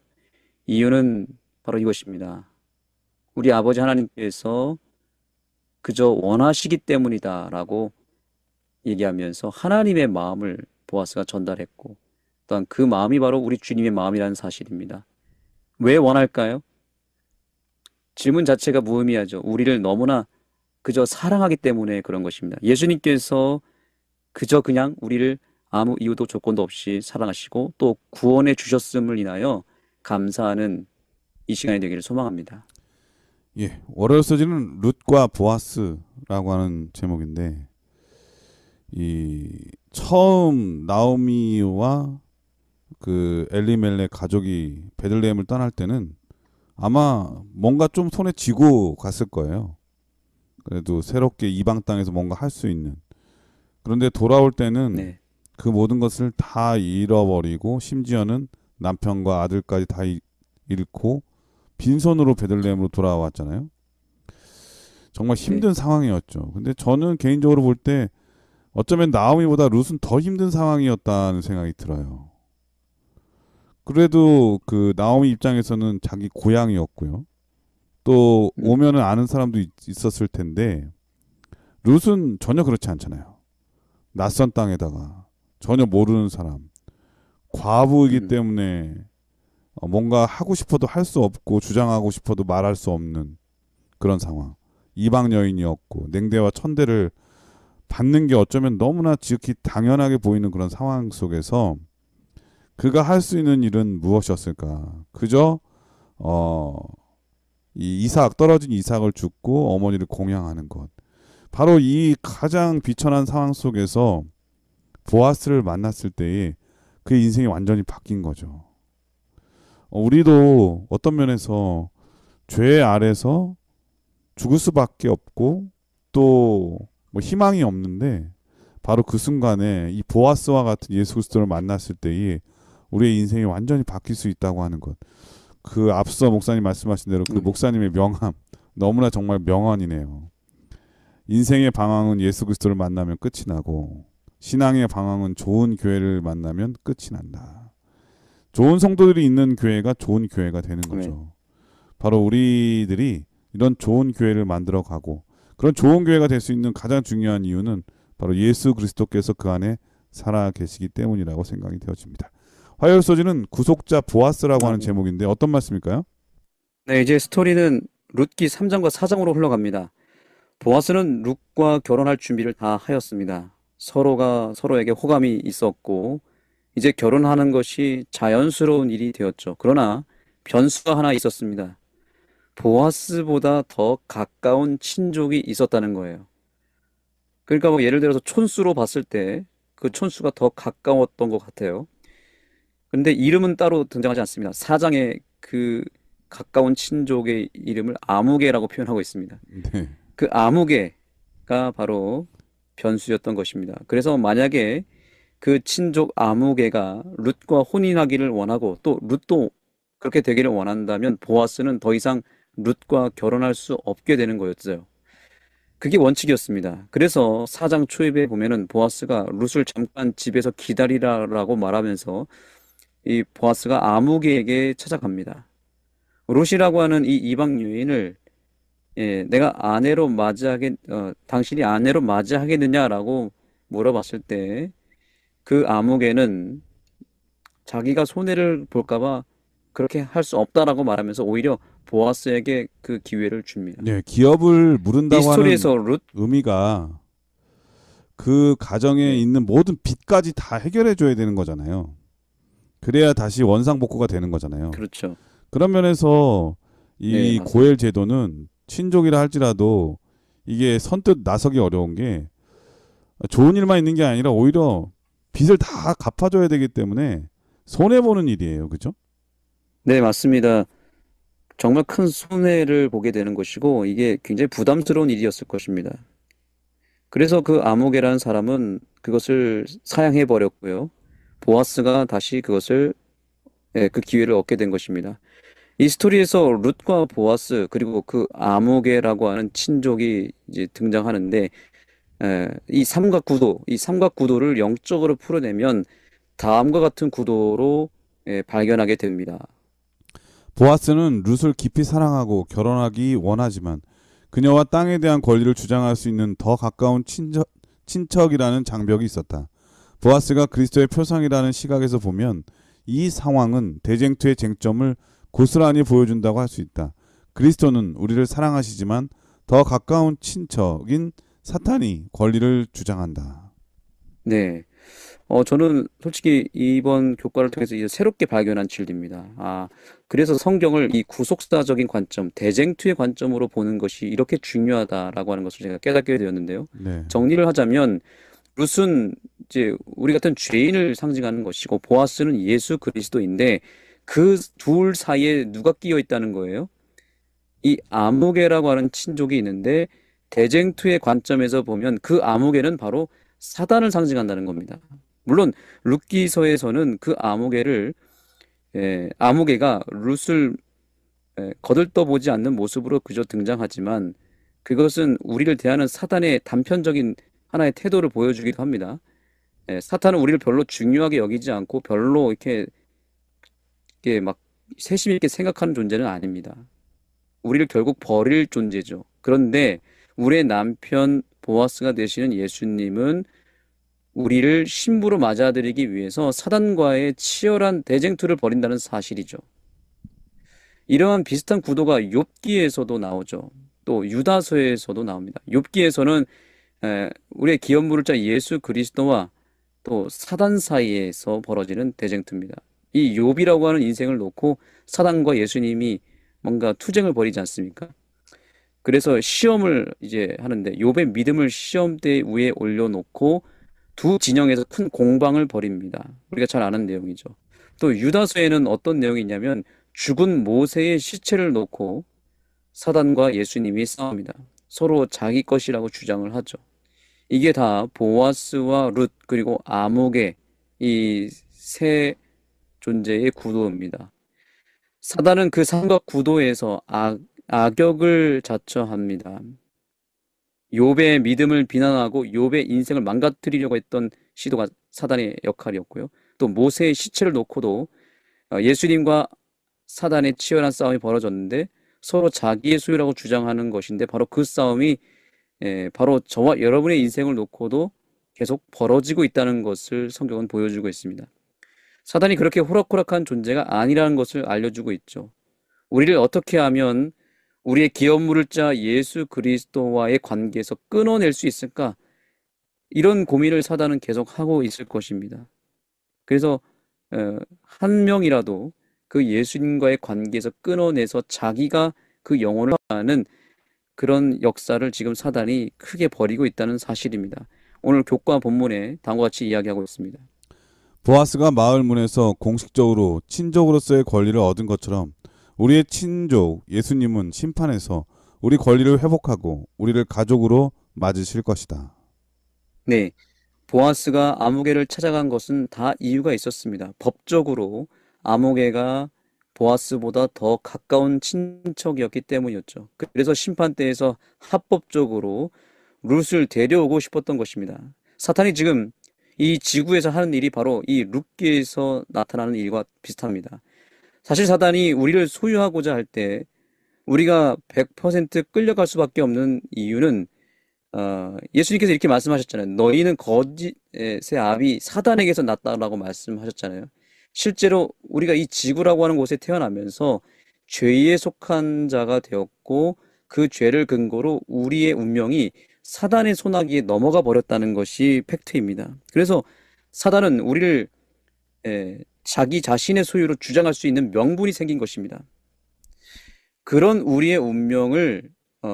이유는 바로 이것입니다. 우리 아버지 하나님께서 그저 원하시기 때문이다라고 얘기하면서 하나님의 마음을 보아스가 전달했고, 또한 그 마음이 바로 우리 주님의 마음이라는 사실입니다. 왜 원할까요? 질문 자체가 무의미하죠. 우리를 너무나 그저 사랑하기 때문에 그런 것입니다. 예수님께서 그저 그냥 우리를 아무 이유도 조건도 없이 사랑하시고 또 구원해 주셨음을 인하여 감사하는 이 시간이 되기를 소망합니다. 예, 월요일 소지는 룻과 보아스라고 하는 제목인데, 이 처음 나오미와 그 엘리멜렉 가족이 베들레헴을 떠날 때는 아마 뭔가 좀 손에 쥐고 갔을 거예요. 그래도 새롭게 이방 땅에서 뭔가 할 수 있는. 그런데 돌아올 때는 네. 그 모든 것을 다 잃어버리고 심지어는 남편과 아들까지 다 잃고 빈손으로 베들레헴으로 돌아왔잖아요. 정말 힘든 상황이었죠. 근데 저는 개인적으로 볼 때 어쩌면 나오미보다 룻은 더 힘든 상황이었다는 생각이 들어요. 그래도 그 나오미 입장에서는 자기 고향이었고요. 또 오면은 아는 사람도 있었을 텐데 룻은 전혀 그렇지 않잖아요. 낯선 땅에다가 전혀 모르는 사람, 과부이기 때문에 뭔가 하고 싶어도 할 수 없고 주장하고 싶어도 말할 수 없는 그런 상황. 이방 여인이었고 냉대와 천대를 받는 게 어쩌면 너무나 지극히 당연하게 보이는 그런 상황 속에서 그가 할 수 있는 일은 무엇이었을까? 그저 이 이삭 떨어진 이삭을 줍고 어머니를 공양하는 것. 바로 이 가장 비천한 상황 속에서 보아스를 만났을 때에 그의 인생이 완전히 바뀐 거죠. 우리도 어떤 면에서 죄 아래서 죽을 수밖에 없고 또 뭐 희망이 없는데 바로 그 순간에 이 보아스와 같은 예수 그리스도를 만났을 때에 우리의 인생이 완전히 바뀔 수 있다고 하는 것. 그 앞서 목사님 말씀하신 대로 그 목사님의 명함 너무나 정말 명언이네요. 인생의 방황은 예수 그리스도를 만나면 끝이 나고 신앙의 방황은 좋은 교회를 만나면 끝이 난다. 좋은 성도들이 있는 교회가 좋은 교회가 되는 거죠. 바로 우리들이 이런 좋은 교회를 만들어 가고 그런 좋은 교회가 될 수 있는 가장 중요한 이유는 바로 예수 그리스도께서 그 안에 살아 계시기 때문이라고 생각이 되어집니다. 화요일 소지는 구속자 보아스라고 하는 제목인데 어떤 말씀일까요? 네, 이제 스토리는 룻기 3장과 4장으로 흘러갑니다. 보아스는 룻과 결혼할 준비를 다 하였습니다. 서로가 서로에게 호감이 있었고 이제 결혼하는 것이 자연스러운 일이 되었죠. 그러나 변수가 하나 있었습니다. 보아스보다 더 가까운 친족이 있었다는 거예요. 그러니까 뭐 예를 들어서 촌수로 봤을 때 그 촌수가 더 가까웠던 것 같아요. 근데 이름은 따로 등장하지 않습니다. 4장에 그 가까운 친족의 이름을 아무개라고 표현하고 있습니다. 네. 그 아무개가 바로 변수였던 것입니다. 그래서 만약에 그 친족 아무개가 룻과 혼인하기를 원하고 또 룻도 그렇게 되기를 원한다면 보아스는 더 이상 룻과 결혼할 수 없게 되는 거였어요. 그게 원칙이었습니다. 그래서 4장 초입에 보면은 보아스가 룻을 잠깐 집에서 기다리라라고 말하면서 이 보아스가 아무개에게 찾아갑니다. 룻이라고 하는 이 이방 여인을 내가 아내로 당신이 아내로 맞이하겠느냐라고 물어봤을 때 그 아무개는 자기가 손해를 볼까봐 그렇게 할 수 없다라고 말하면서 오히려 보아스에게 그 기회를 줍니다. 네, 기업을 이 물은다고 하는 스토리에서 룻 의미가 그 가정에 있는 모든 빚까지 다 해결해 줘야 되는 거잖아요. 그래야 다시 원상복구가 되는 거잖아요. 그렇죠. 그런 면에서 이 네, 맞습니다. 고엘 제도는 친족이라 할지라도 이게 선뜻 나서기 어려운 게 좋은 일만 있는 게 아니라 오히려 빚을 다 갚아줘야 되기 때문에 손해 보는 일이에요, 그죠? 네, 맞습니다. 정말 큰 손해를 보게 되는 것이고 이게 굉장히 부담스러운 일이었을 것입니다. 그래서 그 아무개라는 사람은 그것을 사양해 버렸고요. 보아스가 다시 그것을 그 기회를 얻게 된 것입니다. 이 스토리에서 룻과 보아스 그리고 그 아무개라고 하는 친족이 이제 등장하는데 이 삼각구도를 영적으로 풀어내면 다음과 같은 구도로 발견하게 됩니다. 보아스는 룻을 깊이 사랑하고 결혼하기 원하지만 그녀와 땅에 대한 권리를 주장할 수 있는 더 가까운 친척이라는 장벽이 있었다. 보아스가 그리스도의 표상이라는 시각에서 보면 이 상황은 대쟁투의 쟁점을 고스란히 보여준다고 할 수 있다. 그리스도는 우리를 사랑하시지만 더 가까운 친척인 사탄이 권리를 주장한다. 네. 저는 솔직히 이번 교과를 통해서 이제 새롭게 발견한 진리입니다. 그래서 성경을 이 구속사적인 관점, 대쟁투의 관점으로 보는 것이 이렇게 중요하다라고 하는 것을 제가 깨닫게 되었는데요. 네. 정리를 하자면, 룻은 이제 우리 같은 죄인을 상징하는 것이고, 보아스는 예수 그리스도인데, 그 둘 사이에 누가 끼어 있다는 거예요? 이 아무개라고 하는 친족이 있는데, 대쟁투의 관점에서 보면 그 아무개는 바로 사단을 상징한다는 겁니다. 물론 룻기서에서는 그 아무개가 룻을 거들떠보지 않는 모습으로 그저 등장하지만 그것은 우리를 대하는 사단의 단편적인 하나의 태도를 보여주기도 합니다. 사탄은 우리를 별로 중요하게 여기지 않고 별로 이렇게 막 세심 있게 생각하는 존재는 아닙니다. 우리를 결국 버릴 존재죠. 그런데 우리의 남편 보아스가 되시는 예수님은 우리를 신부로 맞아들이기 위해서 사단과의 치열한 대쟁투를 벌인다는 사실이죠. 이러한 비슷한 구도가 욥기에서도 나오죠. 또 유다서에서도 나옵니다. 욥기에서는 우리의 기업물자 예수 그리스도와 또 사단 사이에서 벌어지는 대쟁투입니다. 이 욥이라고 하는 인생을 놓고 사단과 예수님이 뭔가 투쟁을 벌이지 않습니까? 그래서 시험을 이제 하는데 욥의 믿음을 시험대 위에 올려놓고 두 진영에서 큰 공방을 벌입니다. 우리가 잘 아는 내용이죠. 또 유다서에는 어떤 내용이 있냐면 죽은 모세의 시체를 놓고 사단과 예수님이 싸웁니다. 서로 자기 것이라고 주장을 하죠. 이게 다 보아스와 룻 그리고 아목의 이 세 존재의 구도입니다. 사단은 그 삼각 구도에서 악역을 자처합니다. 욥의 믿음을 비난하고 욥의 인생을 망가뜨리려고 했던 시도가 사단의 역할이었고요. 또 모세의 시체를 놓고도 예수님과 사단의 치열한 싸움이 벌어졌는데 서로 자기의 소유라고 주장하는 것인데 바로 그 싸움이 바로 저와 여러분의 인생을 놓고도 계속 벌어지고 있다는 것을 성경은 보여주고 있습니다. 사단이 그렇게 호락호락한 존재가 아니라는 것을 알려주고 있죠. 우리를 어떻게 하면 우리의 기업물자 예수 그리스도와의 관계에서 끊어낼 수 있을까? 이런 고민을 사단은 계속 하고 있을 것입니다. 그래서 한 명이라도 그 예수님과의 관계에서 끊어내서 자기가 그 영혼을 하는 그런 역사를 지금 사단이 크게 벌이고 있다는 사실입니다. 오늘 교과 본문에 다음과 같이 이야기하고 있습니다. 보아스가 마을 문에서 공식적으로 친족으로서의 권리를 얻은 것처럼 우리의 친족 예수님은 심판에서 우리 권리를 회복하고 우리를 가족으로 맞으실 것이다. 네, 보아스가 아무개를 찾아간 것은 다 이유가 있었습니다. 법적으로 아무개가 보아스보다 더 가까운 친척이었기 때문이었죠. 그래서 심판대에서 합법적으로 룻을 데려오고 싶었던 것입니다. 사탄이 지금 이 지구에서 하는 일이 바로 이 룻기에서 나타나는 일과 비슷합니다. 사실 사단이 우리를 소유하고자 할 때 우리가 100% 끌려갈 수밖에 없는 이유는 예수님께서 이렇게 말씀하셨잖아요. 너희는 거짓의 아비 사단에게서 났다라고 말씀하셨잖아요. 실제로 우리가 이 지구라고 하는 곳에 태어나면서 죄에 속한 자가 되었고 그 죄를 근거로 우리의 운명이 사단의 손아귀에 넘어가 버렸다는 것이 팩트입니다. 그래서 사단은 우리를 자기 자신의 소유로 주장할 수 있는 명분이 생긴 것입니다. 그런 우리의 운명을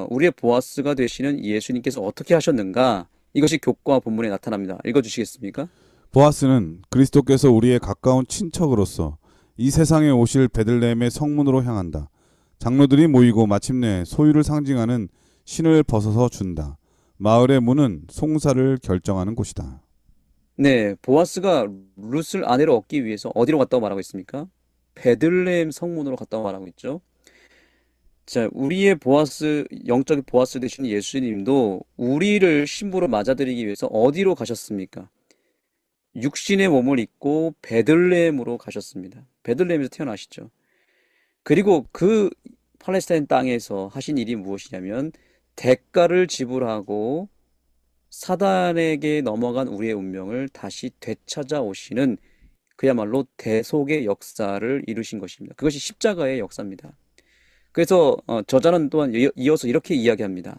우리의 보아스가 되시는 예수님께서 어떻게 하셨는가? 이것이 교과 본문에 나타납니다. 읽어주시겠습니까? 보아스는 그리스도께서 우리의 가까운 친척으로서 이 세상에 오실 베들레헴의 성문으로 향한다. 장로들이 모이고 마침내 소유를 상징하는 신을 벗어서 준다. 마을의 문은 송사를 결정하는 곳이다. 네, 보아스가 룻을 아내로 얻기 위해서 어디로 갔다고 말하고 있습니까? 베들레헴 성문으로 갔다고 말하고 있죠. 자, 우리의 보아스, 영적인 보아스 되신 예수님도 우리를 신부로 맞아들이기 위해서 어디로 가셨습니까? 육신의 몸을 입고 베들레헴으로 가셨습니다. 베들레헴에서 태어나시죠. 그리고 그 팔레스타인 땅에서 하신 일이 무엇이냐면 대가를 지불하고 사단에게 넘어간 우리의 운명을 다시 되찾아오시는 그야말로 대속의 역사를 이루신 것입니다. 그것이 십자가의 역사입니다. 그래서 저자는 또한 이어서 이렇게 이야기합니다.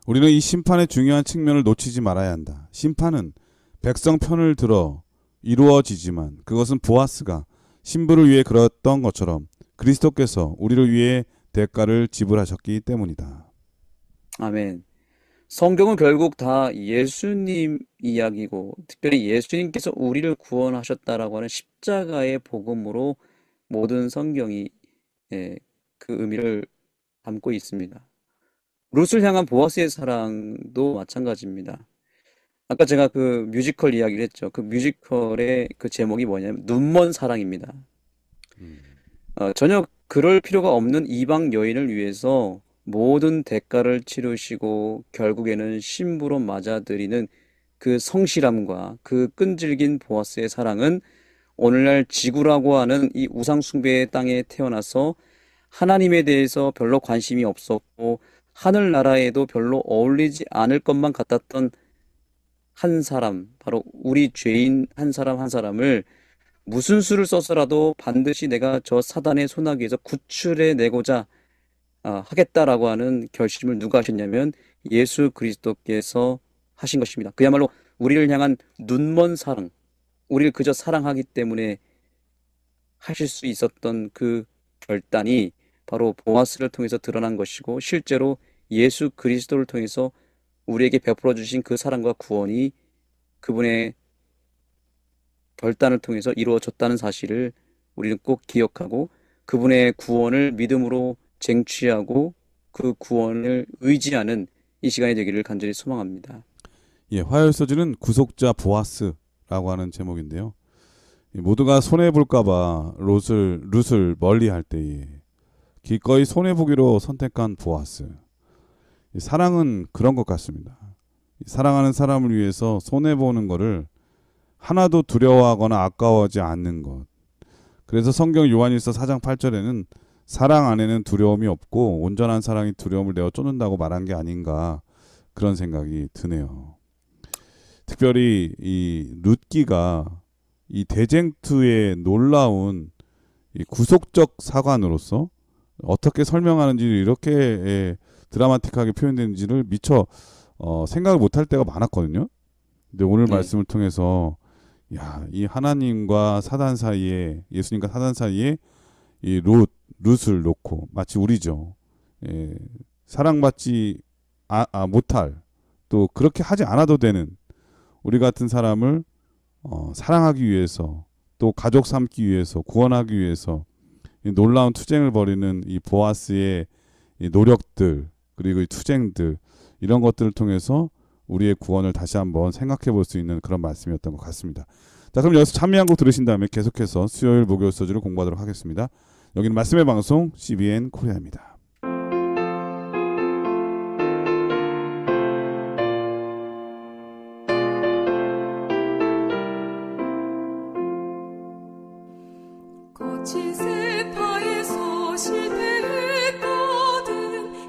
우리는 이 심판의 중요한 측면을 놓치지 말아야 한다. 심판은 백성 편을 들어 이루어지지만 그것은 보아스가 신부를 위해 그렸던 것처럼 그리스도께서 우리를 위해 대가를 지불하셨기 때문이다. 아멘. 성경은 결국 다 예수님 이야기고 특별히 예수님께서 우리를 구원하셨다라고 하는 십자가의 복음으로 모든 성경이 그 의미를 담고 있습니다. 룻을 향한 보아스의 사랑도 마찬가지입니다. 아까 제가 그 뮤지컬 이야기를 했죠. 그 뮤지컬의 그 제목이 뭐냐면 눈먼 사랑입니다. 전혀 그럴 필요가 없는 이방 여인을 위해서 모든 대가를 치르시고 결국에는 신부로 맞아들이는 그 성실함과 그 끈질긴 보아스의 사랑은 오늘날 지구라고 하는 이 우상숭배의 땅에 태어나서 하나님에 대해서 별로 관심이 없었고 하늘나라에도 별로 어울리지 않을 것만 같았던 한 사람, 바로 우리 죄인 한 사람 한 사람을 무슨 수를 써서라도 반드시 내가 저 사단의 소나기에서 구출해내고자 하겠다라고 하는 결심을 누가 하셨냐면 예수 그리스도께서 하신 것입니다. 그야말로 우리를 향한 눈먼 사랑, 우리를 그저 사랑하기 때문에 하실 수 있었던 그 결단이 바로 보아스를 통해서 드러난 것이고 실제로 예수 그리스도를 통해서 우리에게 베풀어 주신 그 사랑과 구원이 그분의 결단을 통해서 이루어졌다는 사실을 우리는 꼭 기억하고 그분의 구원을 믿음으로 쟁취하고 그 구원을 의지하는 이 시간이 되기를 간절히 소망합니다. 예, 화요일서지는 구속자 보아스라고 하는 제목인데요. 모두가 손해볼까봐 룻을 멀리할 때에 기꺼이 손해보기로 선택한 보아스. 사랑은 그런 것 같습니다. 사랑하는 사람을 위해서 손해보는 거를 하나도 두려워하거나 아까워하지 않는 것. 그래서 성경 요한일서 4장 8절에는 사랑 안에는 두려움이 없고 온전한 사랑이 두려움을 내어 쫓는다고 말한 게 아닌가 그런 생각이 드네요. 특별히 이 룻기가 이 대쟁투의 놀라운 이 구속적 사관으로서 어떻게 설명하는지 이렇게 드라마틱하게 표현되는지를 미처 생각을 못할 때가 많았거든요. 근데 오늘 말씀을 통해서 이 하나님과 사단 사이에 예수님과 사단 사이에 이 룻을 놓고 마치 우리죠. 사랑받지 못할 또 그렇게 하지 않아도 되는 우리 같은 사람을 사랑하기 위해서 또 가족 삼기 위해서 구원하기 위해서 이 놀라운 투쟁을 벌이는 이 보아스의 이 노력들 그리고 이 투쟁들 이런 것들을 통해서 우리의 구원을 다시 한번 생각해 볼 수 있는 그런 말씀이었던 것 같습니다. 자, 그럼 여기서 찬미 한 곡 들으신 다음에 계속해서 수요일 목요일 서주를 공부하도록 하겠습니다. 여기는 말씀의 방송 CBN 코리아입니다. 거친 세파에서 실패했거든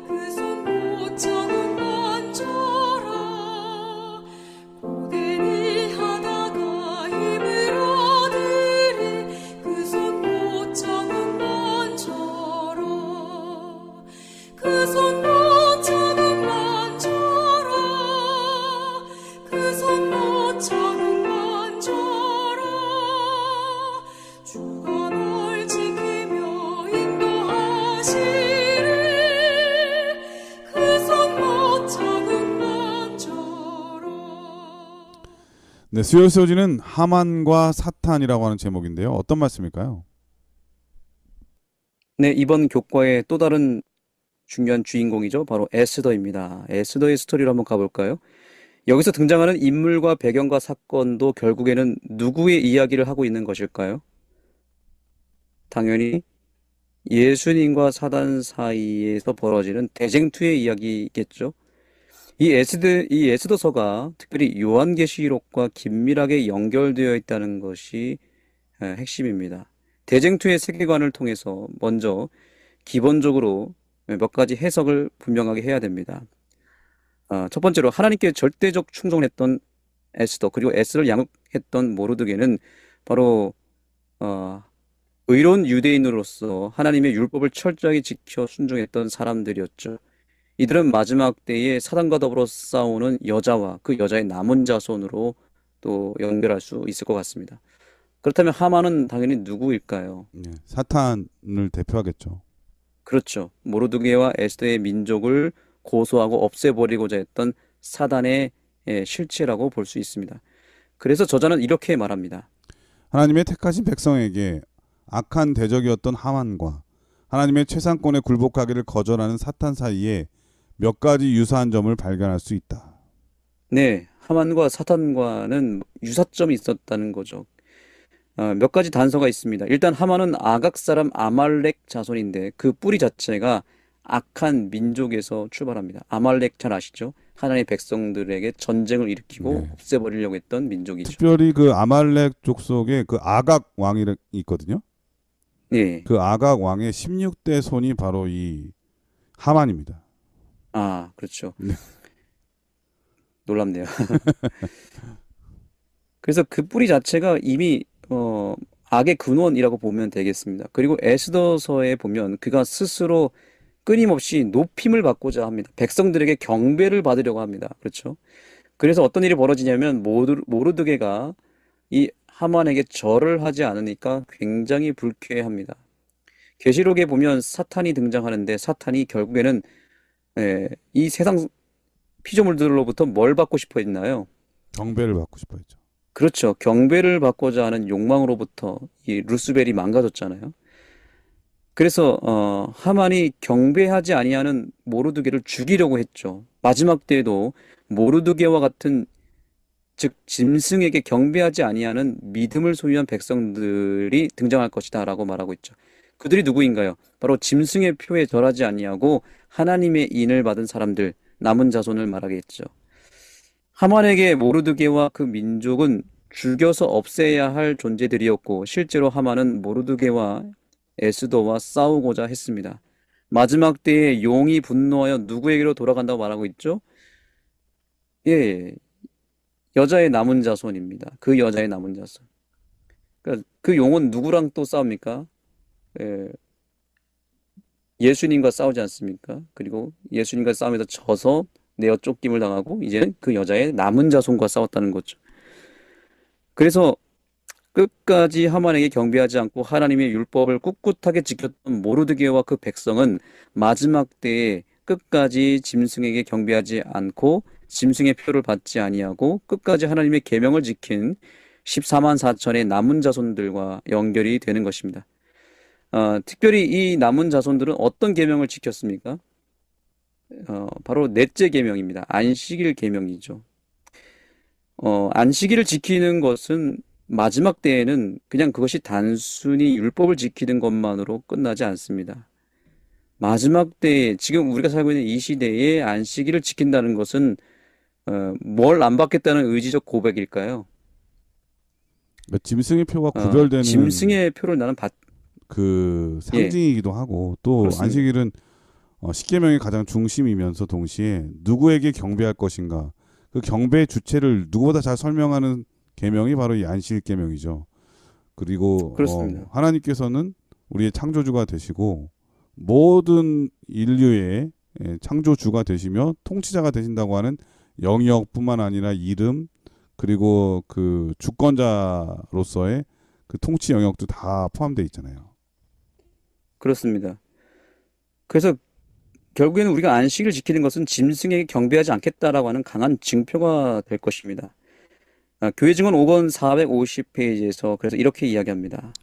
그 손 못 잡은 만져라 고된 일 하다가 힘을 얻으리 그 손 못 잡은 만져라 그 손 못 잡은 만져라 그 손 못 잡은 만져라 주가 널 지키며 인도하시리 그 손 못 잡은 만져라. 네, 수요 소지는 하만과 사탄이라고 하는 제목인데요. 어떤 말씀일까요? 네, 이번 교과의 또 다른 중요한 주인공이죠. 바로 에스더입니다. 에스더의 스토리로 한번 가볼까요? 여기서 등장하는 인물과 배경과 사건도 결국에는 누구의 이야기를 하고 있는 것일까요? 당연히 예수님과 사단 사이에서 벌어지는 대쟁투의 이야기겠죠. 이 에스더서가 특별히 요한계시록과 긴밀하게 연결되어 있다는 것이 핵심입니다. 대쟁투의 세계관을 통해서 먼저 기본적으로 몇 가지 해석을 분명하게 해야 됩니다. 첫 번째로 하나님께 절대적 충성을 했던 에스더, 그리고 에스를 양육했던 모르드게는 바로 의로운 유대인으로서 하나님의 율법을 철저하게 지켜 순종했던 사람들이었죠. 이들은 마지막 때에 사단과 더불어 싸우는 여자와 그 여자의 남은 자손으로 또 연결할 수 있을 것 같습니다. 그렇다면 하만은 당연히 누구일까요? 네, 사탄을 대표하겠죠. 그렇죠. 모르드게와 에스더의 민족을 고소하고 없애버리고자 했던 사단의 실체라고 볼 수 있습니다. 그래서 저자는 이렇게 말합니다. 하나님의 택하신 백성에게 악한 대적이었던 하만과 하나님의 최상권에 굴복하기를 거절하는 사탄 사이에 몇 가지 유사한 점을 발견할 수 있다. 네, 하만과 사탄과는 유사점이 있었다는 거죠. 몇 가지 단서가 있습니다. 일단 하만은 아각 사람 아말렉 자손인데 그 뿌리 자체가 악한 민족에서 출발합니다. 아말렉 잘 아시죠? 하나님의 백성들에게 전쟁을 일으키고 네. 없애버리려고 했던 민족이죠. 특별히 그 아말렉 족속에 그 아각 왕이 있거든요. 예. 그 아각 왕의 16대 손이 바로 이 하만입니다. 아, 그렇죠. 네. 놀랍네요. 그래서 그 뿌리 자체가 이미 악의 근원이라고 보면 되겠습니다. 그리고 에스더서에 보면 그가 스스로 끊임없이 높임을 받고자 합니다. 백성들에게 경배를 받으려고 합니다. 그렇죠? 그래서 어떤 일이 벌어지냐면 모르드게가 이 하만에게 절을 하지 않으니까 굉장히 불쾌해합니다. 계시록에 보면 사탄이 등장하는데 사탄이 결국에는 이 세상 피조물들로부터 뭘 받고 싶어 했나요? 경배를 받고 싶어 했죠. 그렇죠. 경배를 받고자 하는 욕망으로부터 이 루스벨이 망가졌잖아요. 그래서 하만이 경배하지 아니하는 모르드게를 죽이려고 했죠. 마지막 때에도 모르드게와 같은 즉 짐승에게 경배하지 아니하는 믿음을 소유한 백성들이 등장할 것이다라고 말하고 있죠. 그들이 누구인가요? 바로 짐승의 표에 절하지 아니하고 하나님의 인을 받은 사람들, 남은 자손을 말하겠죠. 하만에게 모르드게와 그 민족은 죽여서 없애야 할 존재들이었고 실제로 하만은 모르드게와 에스더와 싸우고자 했습니다. 마지막 때에 용이 분노하여 누구에게로 돌아간다고 말하고 있죠? 예, 여자의 남은 자손입니다. 그 여자의 남은 자손. 그러니까 그 용은 누구랑 또 싸웁니까? 예수님과 싸우지 않습니까? 그리고 예수님과 싸움에서 져서 내어 쫓김을 당하고 이제는 그 여자의 남은 자손과 싸웠다는 거죠. 그래서 끝까지 하만에게 경배하지 않고 하나님의 율법을 꿋꿋하게 지켰던 모르드게와 그 백성은 마지막 때에 끝까지 짐승에게 경배하지 않고 짐승의 표를 받지 아니하고 끝까지 하나님의 계명을 지킨 14만 4천의 남은 자손들과 연결이 되는 것입니다. 특별히 이 남은 자손들은 어떤 계명을 지켰습니까? 바로 넷째 계명입니다. 안식일 계명이죠. 안식일을 지키는 것은 마지막 때에는 그냥 그것이 단순히 율법을 지키는 것만으로 끝나지 않습니다. 마지막 때에 지금 우리가 살고 있는 이 시대에 안식일을 지킨다는 것은 뭘 안 받겠다는 의지적 고백일까요? 그러니까 짐승의 표가 구별되는 짐승의 표를 나는 그 상징이기도 하고 또 그렇습니다. 안식일은 십계명의 가장 중심이면서 동시에 누구에게 경배할 것인가 그 경배의 주체를 누구보다 잘 설명하는 계명이 바로 이 안식일 계명이죠. 그리고 그렇습니다. 하나님께서는 우리의 창조주가 되시고 모든 인류의 창조주가 되시며 통치자가 되신다고 하는 영역뿐만 아니라 이름 그리고 그 주권자로서의 그 통치 영역도 다 포함되어 있잖아요. 그렇습니다. 그래서 결국에는 우리가 안식을 지키는 것은 짐승에게 경배하지 않겠다라고 하는 강한 증표가 될 것입니다. 교회 증언 5권 450페이지에서 그래서 이렇게 이야기합니다.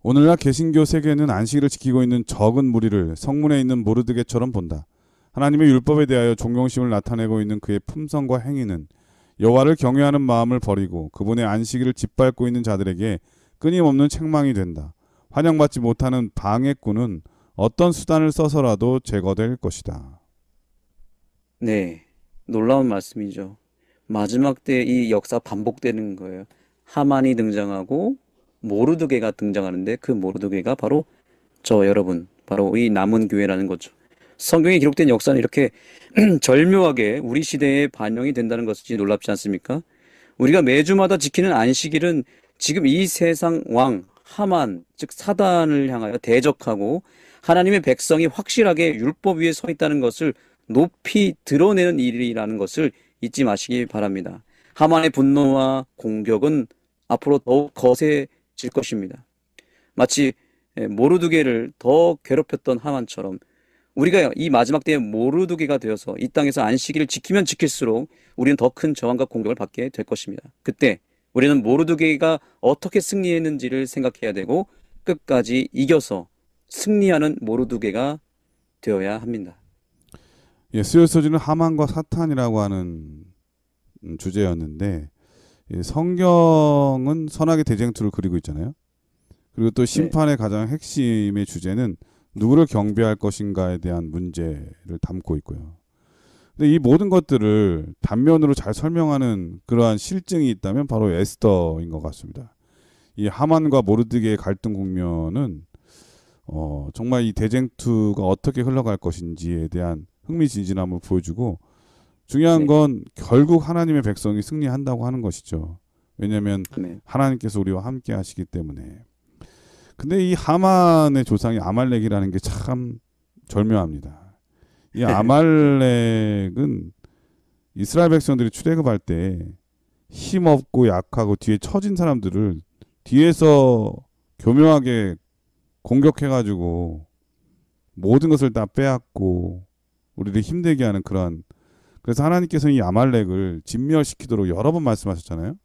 오늘날 개신교 세계는 안식일을 지키고 있는 적은 무리를 성문에 있는 모르드게처럼 본다. 하나님의 율법에 대하여 존경심을 나타내고 있는 그의 품성과 행위는 여호와를 경외하는 마음을 버리고 그분의 안식일을 짓밟고 있는 자들에게 끊임없는 책망이 된다. 환영받지 못하는 방해꾼은 어떤 수단을 써서라도 제거될 것이다. 네, 놀라운 말씀이죠. 마지막 때 이 역사 반복되는 거예요. 하만이 등장하고 모르드게가 등장하는데 그 모르드게가 바로 여러분, 바로 이 남은 교회라는 거죠. 성경에 기록된 역사는 이렇게 절묘하게 우리 시대에 반영이 된다는 것이 놀랍지 않습니까? 우리가 매주마다 지키는 안식일은 지금 이 세상 왕 하만, 즉 사단을 향하여 대적하고 하나님의 백성이 확실하게 율법 위에 서 있다는 것을 높이 드러내는 일이라는 것을 잊지 마시기 바랍니다. 하만의 분노와 공격은 앞으로 더욱 거세질 것입니다. 마치 모르드게를 더 괴롭혔던 하만처럼 우리가 이 마지막 때에 모르드게가 되어서 이 땅에서 안식일을 지키면 지킬수록 우리는 더 큰 저항과 공격을 받게 될 것입니다. 그때 우리는 모르드게가 어떻게 승리했는지를 생각해야 되고 끝까지 이겨서 승리하는 모르드게가 되어야 합니다. 예, 수요 소지는 하만과 사탄이라고 하는 주제였는데 성경은 선악의 대쟁투를 그리고 있잖아요. 그리고 또 심판의 가장 핵심의 주제는 누구를 경배할 것인가에 대한 문제를 담고 있고요. 근데 이 모든 것들을 단면으로 잘 설명하는 그러한 실증이 있다면 바로 에스더인 것 같습니다. 이 하만과 모르드게의 갈등 국면은 정말 이 대쟁투가 어떻게 흘러갈 것인지에 대한 흥미진진함을 보여주고 중요한 건 결국 하나님의 백성이 승리한다고 하는 것이죠. 왜냐하면 하나님께서 우리와 함께 하시기 때문에. 근데 이 하만의 조상이 아말렉이라는 게 참 절묘합니다. 이 아말렉은 이스라엘 백성들이 출애굽할 때 힘없고 약하고 뒤에 처진 사람들을 뒤에서 교묘하게 공격해가지고 모든 것을 다 빼앗고 우리를 힘들게 하는 그런, 그래서 하나님께서는 이 아말렉을 진멸시키도록 여러 번 말씀하셨잖아요.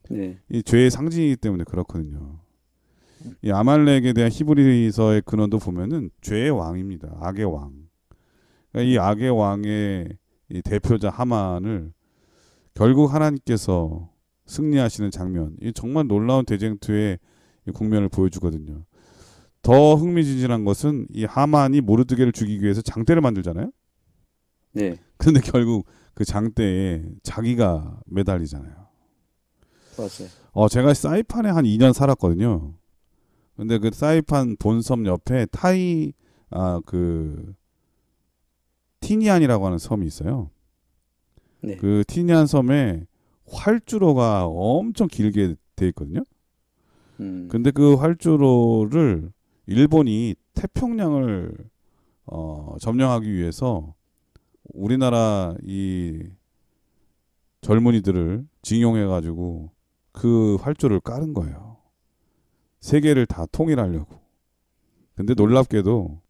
네. 이 죄의 상징이기 때문에 그렇거든요. 이 아말렉에 대한 히브리서의 근원도 보면은 죄의 왕입니다. 악의 왕. 그러니까 이 악의 왕의 이 대표자 하만을 결국 하나님께서 승리하시는 장면, 이 정말 놀라운 대쟁투의 국면을 보여주거든요. 더 흥미진진한 것은 이 하만이 모르드게를 죽이기 위해서 장대를 만들잖아요. 네. 근데 결국 그 장대에 자기가 매달리잖아요. 맞아요. 제가 사이판에 한 2년 살았거든요. 근데 그 사이판 본섬 옆에 티니안이라고 하는 섬이 있어요. 네. 그 티니안 섬에 활주로가 엄청 길게 돼 있거든요. 근데 그 활주로를 일본이 태평양을 점령하기 위해서 우리나라 이 젊은이들을 징용해가지고 그 활주로를 깔은 거예요. 세계를 다 통일하려고. 근데 놀랍게도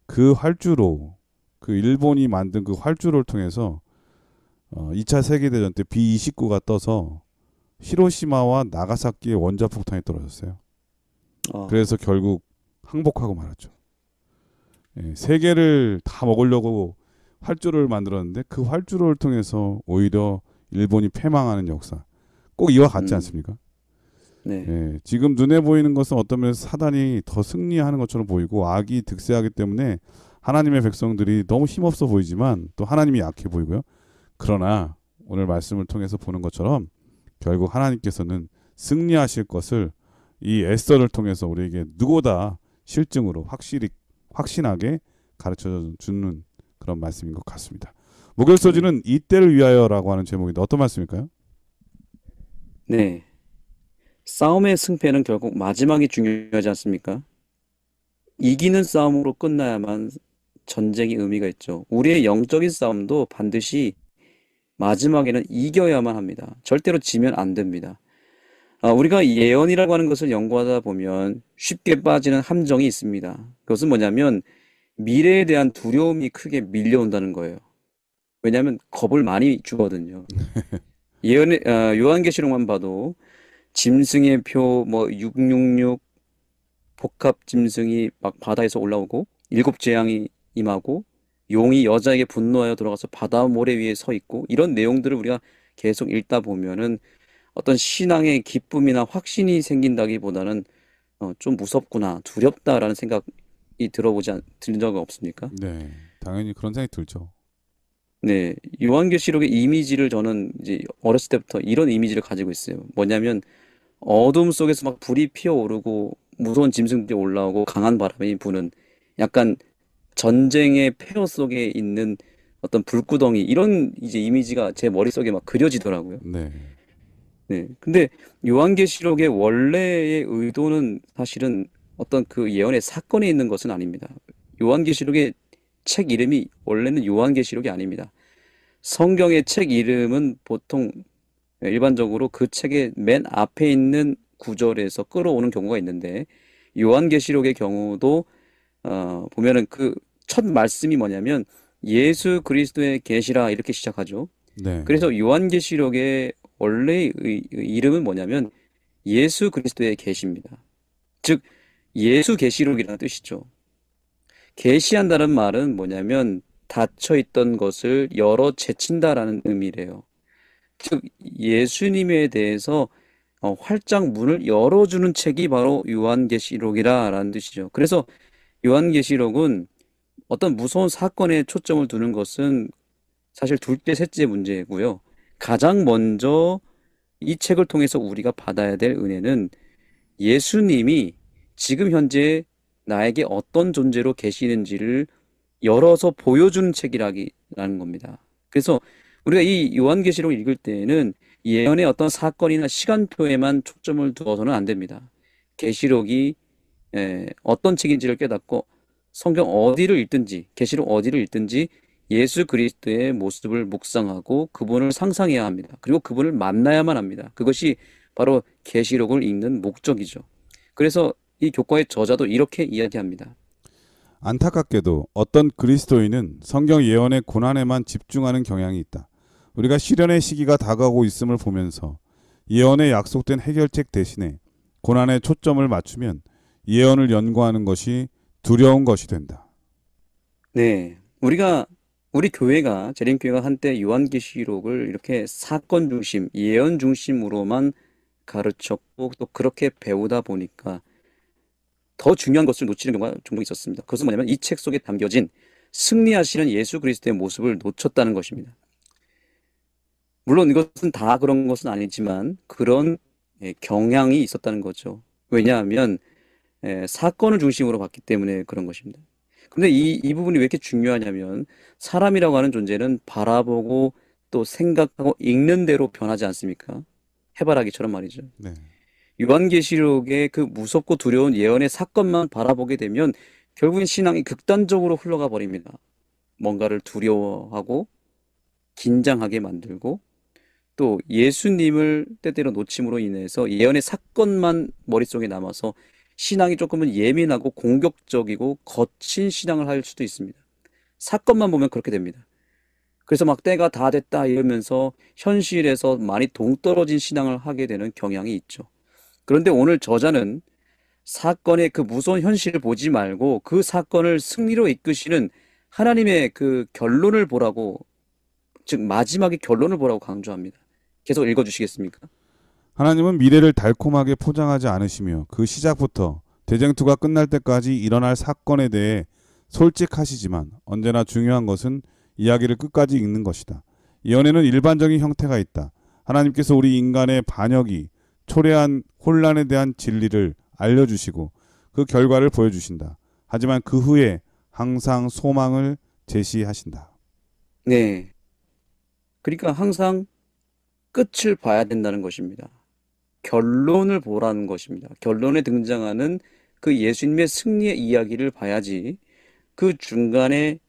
그 활주로, 그 일본이 만든 그 활주로를 통해서 2차 세계대전 때 B-29가 떠서 히로시마와 나가사키에 원자폭탄이 떨어졌어요. 그래서 결국 항복하고 말았죠. 예, 세계를 다 먹으려고 활주로를 만들었는데 그 활주로를 통해서 오히려 일본이 패망하는 역사. 꼭 이와 같지 않습니까? 네. 예, 지금 눈에 보이는 것은 어떤 면에서 사단이 더 승리하는 것처럼 보이고 악이 득세하기 때문에 하나님의 백성들이 너무 힘없어 보이지만 또 하나님이 약해 보이고요. 그러나 오늘 말씀을 통해서 보는 것처럼 결국 하나님께서는 승리하실 것을 이 에스더를 통해서 우리에게 누구보다 실증으로 확신하게 가르쳐 주는 그런 말씀인 것 같습니다. 목요일서지는 이때를 위하여라고 하는 제목인데 어떤 말씀일까요? 네. 싸움의 승패는 결국 마지막이 중요하지 않습니까? 이기는 싸움으로 끝나야만 전쟁이 의미가 있죠. 우리의 영적인 싸움도 반드시 마지막에는 이겨야만 합니다. 절대로 지면 안 됩니다. 우리가 예언이라고 하는 것을 연구하다 보면 쉽게 빠지는 함정이 있습니다. 그것은 뭐냐면 미래에 대한 두려움이 크게 밀려온다는 거예요. 왜냐하면 겁을 많이 주거든요. 요한계시록만 봐도 짐승의 표, 뭐 666 복합 짐승이 막 바다에서 올라오고 일곱 재앙이 임하고 용이 여자에게 분노하여 들어가서 바다 모래 위에 서 있고 이런 내용들을 우리가 계속 읽다 보면은 어떤 신앙의 기쁨이나 확신이 생긴다기보다는 좀 무섭구나, 두렵다라는 생각이 들은 적 없습니까? 네, 당연히 그런 생각이 들죠. 네, 요한계시록의 이미지를 저는 이제 어렸을 때부터 이런 이미지를 가지고 있어요. 뭐냐면 어둠 속에서 막 불이 피어오르고 무서운 짐승들이 올라오고 강한 바람이 부는 약간 전쟁의 폐허 속에 있는 어떤 불구덩이 이런 이제 이미지가 제 머릿속에 막 그려지더라고요. 네, 네. 근데 요한계시록의 원래의 의도는 사실은 어떤 그 예언의 사건에 있는 것은 아닙니다. 요한계시록의 책 이름이 원래는 요한계시록이 아닙니다. 성경의 책 이름은 보통 일반적으로 그 책의 맨 앞에 있는 구절에서 끌어오는 경우가 있는데 요한계시록의 경우도 보면은 그 첫 말씀이 뭐냐면 예수 그리스도의 계시라 이렇게 시작하죠. 네, 그래서 요한계시록의 원래의 이름은 뭐냐면 예수 그리스도의 계시입니다. 즉 예수 계시록이라는 뜻이죠. 계시한다는 말은 뭐냐면 닫혀 있던 것을 열어 제친다라는 의미래요. 즉 예수님에 대해서 활짝 문을 열어주는 책이 바로 요한계시록이라는 뜻이죠. 그래서 요한계시록은 어떤 무서운 사건에 초점을 두는 것은 사실 둘째, 셋째 문제고요. 가장 먼저 이 책을 통해서 우리가 받아야 될 은혜는 예수님이 지금 현재 나에게 어떤 존재로 계시는지를 열어서 보여주는 책이라는 겁니다. 그래서 우리가 이 요한계시록을 읽을 때에는 예언의 어떤 사건이나 시간표에만 초점을 두어서는 안 됩니다. 계시록이 어떤 책인지를 깨닫고 성경 어디를 읽든지 계시록 어디를 읽든지 예수 그리스도의 모습을 묵상하고 그분을 상상해야 합니다. 그리고 그분을 만나야만 합니다. 그것이 바로 계시록을 읽는 목적이죠. 그래서 이 교과의 저자도 이렇게 이야기합니다. 안타깝게도 어떤 그리스도인은 성경 예언의 고난에만 집중하는 경향이 있다. 우리가 시련의 시기가 다가오고 있음을 보면서 예언에 약속된 해결책 대신에 고난에 초점을 맞추면 예언을 연구하는 것이 두려운 것이 된다. 네, 우리 교회가 재림교회가 한때 요한계시록을 이렇게 사건 중심, 예언 중심으로만 가르쳤고 또 그렇게 배우다 보니까 더 중요한 것을 놓치는 경우가 종종 있었습니다. 그것은 뭐냐면 이 책 속에 담겨진 승리하시는 예수 그리스도의 모습을 놓쳤다는 것입니다. 물론 이것은 다 그런 것은 아니지만 그런 경향이 있었다는 거죠. 왜냐하면 사건을 중심으로 봤기 때문에 그런 것입니다. 근데 이 부분이 왜 이렇게 중요하냐면 사람이라고 하는 존재는 바라보고 또 생각하고 읽는 대로 변하지 않습니까? 해바라기처럼 말이죠. 네. 요한계시록의 그 무섭고 두려운 예언의 사건만 바라보게 되면 결국엔 신앙이 극단적으로 흘러가 버립니다. 뭔가를 두려워하고 긴장하게 만들고 또 예수님을 때때로 놓침으로 인해서 예언의 사건만 머릿속에 남아서 신앙이 조금은 예민하고 공격적이고 거친 신앙을 할 수도 있습니다. 사건만 보면 그렇게 됩니다. 그래서 막 때가 다 됐다 이러면서 현실에서 많이 동떨어진 신앙을 하게 되는 경향이 있죠. 그런데 오늘 저자는 사건의 그 무서운 현실을 보지 말고 그 사건을 승리로 이끄시는 하나님의 그 결론을 보라고, 즉 마지막의 결론을 보라고 강조합니다. 계속 읽어주시겠습니까? 하나님은 미래를 달콤하게 포장하지 않으시며 그 시작부터 대쟁투가 끝날 때까지 일어날 사건에 대해 솔직하시지만 언제나 중요한 것은 이야기를 끝까지 읽는 것이다. 예언에는 일반적인 형태가 있다. 하나님께서 우리 인간의 반역이 초래한 혼란에 대한 진리를 알려주시고 그 결과를 보여주신다. 하지만 그 후에 항상 소망을 제시하신다. 네. 그러니까 항상 끝을 봐야 된다는 것입니다. 결론을 보라는 것입니다. 결론에 등장하는 그 예수님의 승리의 이야기를 봐야지 그 중간에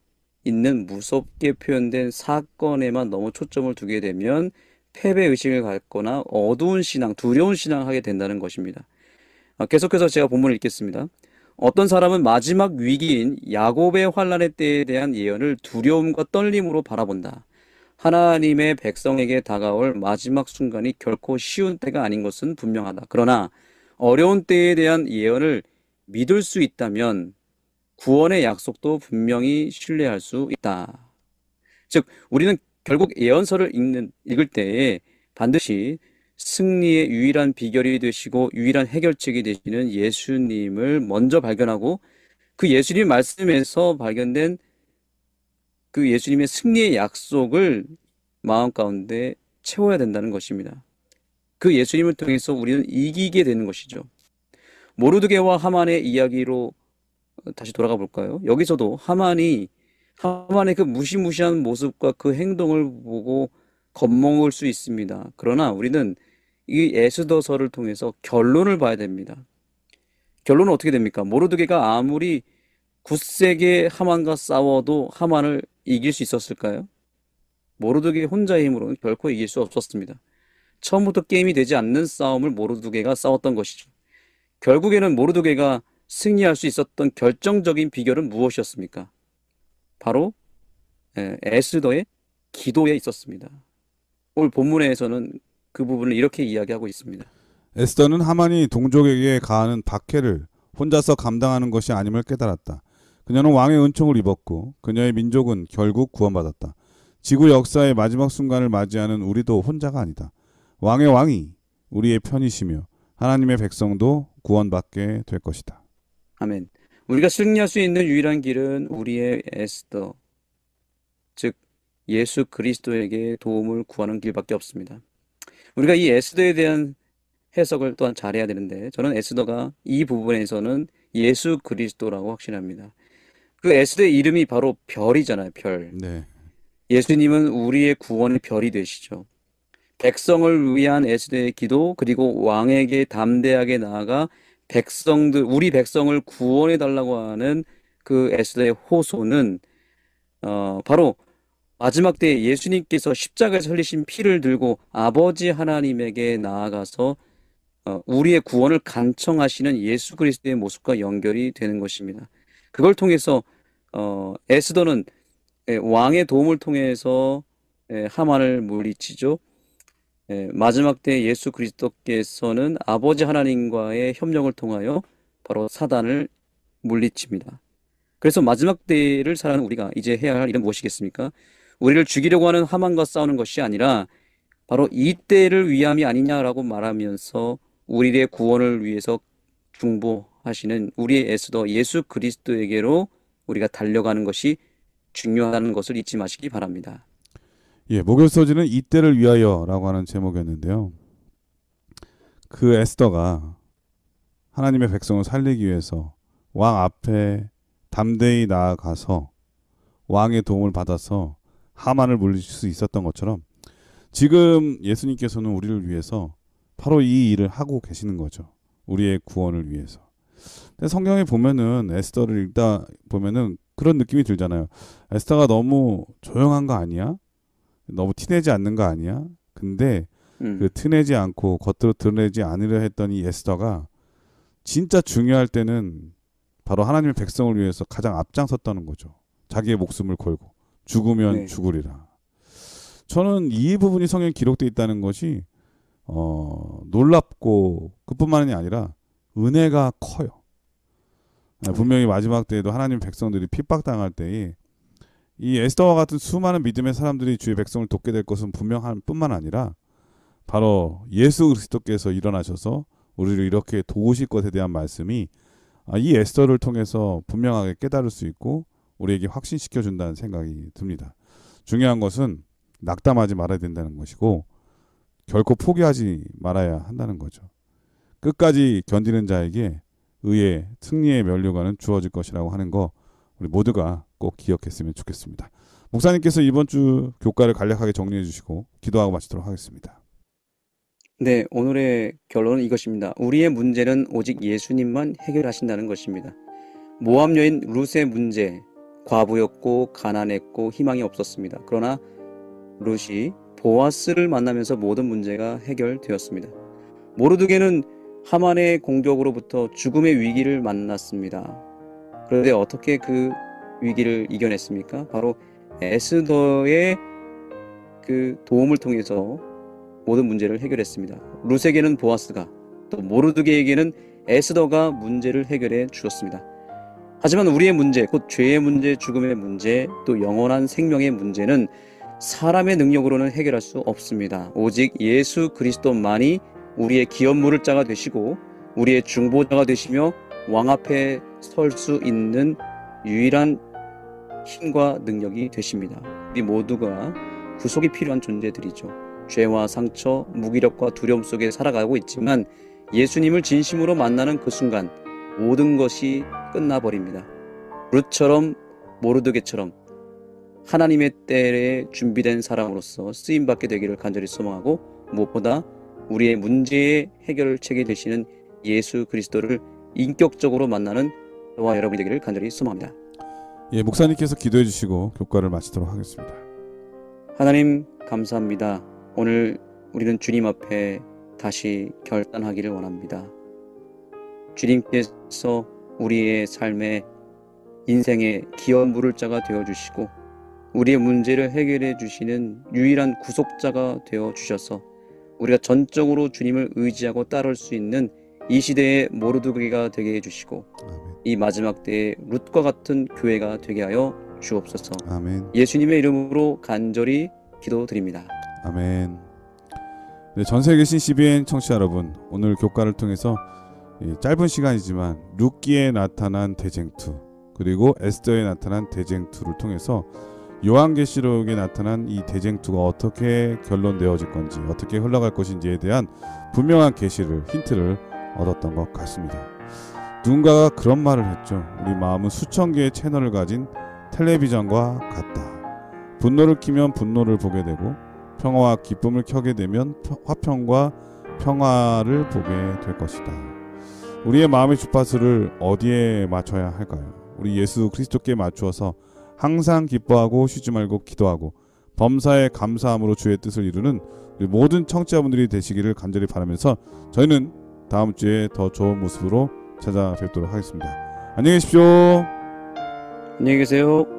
있는 무섭게 표현된 사건에만 너무 초점을 두게 되면 패배의식을 갖거나 어두운 신앙, 두려운 신앙을 하게 된다는 것입니다. 계속해서 제가 본문을 읽겠습니다. 어떤 사람은 마지막 위기인 야곱의 환란의 때에 대한 예언을 두려움과 떨림으로 바라본다. 하나님의 백성에게 다가올 마지막 순간이 결코 쉬운 때가 아닌 것은 분명하다. 그러나 어려운 때에 대한 예언을 믿을 수 있다면 구원의 약속도 분명히 신뢰할 수 있다. 즉, 우리는 결국 예언서를 읽을 때에 반드시 승리의 유일한 비결이 되시고 유일한 해결책이 되시는 예수님을 먼저 발견하고 그 예수님 말씀에서 발견된 그 예수님의 승리의 약속을 마음 가운데 채워야 된다는 것입니다. 그 예수님을 통해서 우리는 이기게 되는 것이죠. 모르드게와 하만의 이야기로 다시 돌아가 볼까요? 여기서도 하만의 그 무시무시한 모습과 그 행동을 보고 겁먹을 수 있습니다. 그러나 우리는 이 에스더서를 통해서 결론을 봐야 됩니다. 결론은 어떻게 됩니까? 모르드게가 아무리 굳세게 하만과 싸워도 하만을 이길 수 있었을까요? 모르드게 혼자의 힘으로는 결코 이길 수 없었습니다. 처음부터 게임이 되지 않는 싸움을 모르드게가 싸웠던 것이죠. 결국에는 모르드게가 승리할 수 있었던 결정적인 비결은 무엇이었습니까? 바로 에스더의 기도에 있었습니다. 오늘 본문에서는 그 부분을 이렇게 이야기하고 있습니다. 에스더는 하만이 동족에게 가하는 박해를 혼자서 감당하는 것이 아님을 깨달았다. 그녀는 왕의 은총을 입었고 그녀의 민족은 결국 구원받았다. 지구 역사의 마지막 순간을 맞이하는 우리도 혼자가 아니다. 왕의 왕이 우리의 편이시며 하나님의 백성도 구원받게 될 것이다. 아멘. 우리가 승리할 수 있는 유일한 길은 우리의 에스더, 즉 예수 그리스도에게 도움을 구하는 길밖에 없습니다. 우리가 이 에스더에 대한 해석을 또한 잘해야 되는데 저는 에스더가 이 부분에서는 예수 그리스도라고 확신합니다. 그 에스더의 이름이 바로 별이잖아요. 별. 네. 예수님은 우리의 구원의 별이 되시죠. 백성을 위한 에스더의 기도, 그리고 왕에게 담대하게 나아가 우리 백성을 구원해 달라고 하는 그 에스더의 호소는 바로 마지막 때에 예수님께서 십자가에서 흘리신 피를 들고 아버지 하나님에게 나아가서 우리의 구원을 간청하시는 예수 그리스도의 모습과 연결이 되는 것입니다. 그걸 통해서 에스더는 왕의 도움을 통해서 하만을 물리치죠. 마지막 때 예수 그리스도께서는 아버지 하나님과의 협력을 통하여 바로 사단을 물리칩니다. 그래서 마지막 때를 살아가는 우리가 이제 해야 할 일은 무엇이겠습니까? 우리를 죽이려고 하는 하만과 싸우는 것이 아니라 바로 이 때를 위함이 아니냐라고 말하면서 우리의 구원을 위해서 중보하시는 우리의 에스더 예수 그리스도에게로 우리가 달려가는 것이 중요하다는 것을 잊지 마시기 바랍니다. 예, 목요서지는 이때를 위하여라고 하는 제목이었는데요. 그 에스더가 하나님의 백성을 살리기 위해서 왕 앞에 담대히 나아가서 왕의 도움을 받아서 하만을 물리칠 수 있었던 것처럼 지금 예수님께서는 우리를 위해서 바로 이 일을 하고 계시는 거죠. 우리의 구원을 위해서. 근데 성경에 보면은 에스더를 읽다 보면은 그런 느낌이 들잖아요. 에스더가 너무 조용한 거 아니야? 너무 티내지 않는 거 아니야? 근데 그 티내지 않고 겉으로 드러내지 않으려 했던 이 에스더가 진짜 중요할 때는 바로 하나님의 백성을 위해서 가장 앞장섰다는 거죠. 자기의 목숨을 걸고 죽으면 네. 죽으리라. 저는 이 부분이 성경에 기록되어 있다는 것이 놀랍고 그뿐만이 아니라 은혜가 커요. 분명히 마지막 때에도 하나님 백성들이 핍박당할 때에 이 에스더와 같은 수많은 믿음의 사람들이 주의 백성을 돕게 될 것은 분명한 뿐만 아니라 바로 예수 그리스도께서 일어나셔서 우리를 이렇게 도우실 것에 대한 말씀이 이 에스더를 통해서 분명하게 깨달을 수 있고 우리에게 확신시켜 준다는 생각이 듭니다. 중요한 것은 낙담하지 말아야 된다는 것이고 결코 포기하지 말아야 한다는 거죠. 끝까지 견디는 자에게 의의 승리의 면류관은 주어질 것이라고 하는 거 우리 모두가 꼭 기억했으면 좋겠습니다. 목사님께서 이번 주 교과를 간략하게 정리해 주시고 기도하고 마치도록 하겠습니다. 네, 오늘의 결론은 이것입니다. 우리의 문제는 오직 예수님만 해결하신다는 것입니다. 모압 여인 룻의 문제, 과부였고 가난했고 희망이 없었습니다. 그러나 룻이 보아스를 만나면서 모든 문제가 해결되었습니다. 모르드게는 하만의 공격으로부터 죽음의 위기를 만났습니다. 그런데 어떻게 그 위기를 이겨냈습니까? 바로 에스더의 그 도움을 통해서 모든 문제를 해결했습니다. 룻에게는 보아스가, 또 모르드게에게는 에스더가 문제를 해결해 주었습니다. 하지만 우리의 문제, 곧 죄의 문제, 죽음의 문제, 또 영원한 생명의 문제는 사람의 능력으로는 해결할 수 없습니다. 오직 예수 그리스도만이 우리의 기업물을 자가 되시고 우리의 중보자가 되시며 왕 앞에 설 수 있는 유일한 힘과 능력이 되십니다. 우리 모두가 구속이 필요한 존재들이죠. 죄와 상처, 무기력과 두려움 속에 살아가고 있지만 예수님을 진심으로 만나는 그 순간 모든 것이 끝나버립니다. 룻처럼 모르드게처럼 하나님의 때에 준비된 사람으로서 쓰임받게 되기를 간절히 소망하고, 무엇보다 우리의 문제의 해결책이 되시는 예수 그리스도를 인격적으로 만나는 저와 여러분이 되기를 간절히 소망합니다. 예, 목사님께서 기도해 주시고 교과를 마치도록 하겠습니다. 하나님 감사합니다. 오늘 우리는 주님 앞에 다시 결단하기를 원합니다. 주님께서 우리의 삶에 인생의 기업물을 자가 되어주시고 우리의 문제를 해결해 주시는 유일한 구속자가 되어주셔서 우리가 전적으로 주님을 의지하고 따를 수 있는 이 시대의 모르드게가 되게 해주시고 아멘. 이 마지막 때의 룻과 같은 교회가 되게 하여 주옵소서. 아멘. 예수님의 이름으로 간절히 기도드립니다. 아멘. 네, 전 세계 계신 CBN 청취자 여러분, 오늘 교과를 통해서 짧은 시간이지만 룻기에 나타난 대쟁투, 그리고 에스더에 나타난 대쟁투를 통해서 요한계시록에 나타난 이 대쟁투가 어떻게 결론되어질 건지, 어떻게 흘러갈 것인지에 대한 분명한 계시를, 힌트를 얻었던 것 같습니다. 누군가가 그런 말을 했죠. 우리 마음은 수천 개의 채널을 가진 텔레비전과 같다. 분노를 키면 분노를 보게 되고 평화와 기쁨을 켜게 되면 화평과 평화를 보게 될 것이다. 우리의 마음의 주파수를 어디에 맞춰야 할까요? 우리 예수 그리스도께 맞추어서 항상 기뻐하고 쉬지 말고 기도하고 범사에 감사함으로 주의 뜻을 이루는 우리 모든 청취자분들이 되시기를 간절히 바라면서 저희는 다음 주에 더 좋은 모습으로 찾아뵙도록 하겠습니다. 안녕히 계십시오. 안녕히 계세요.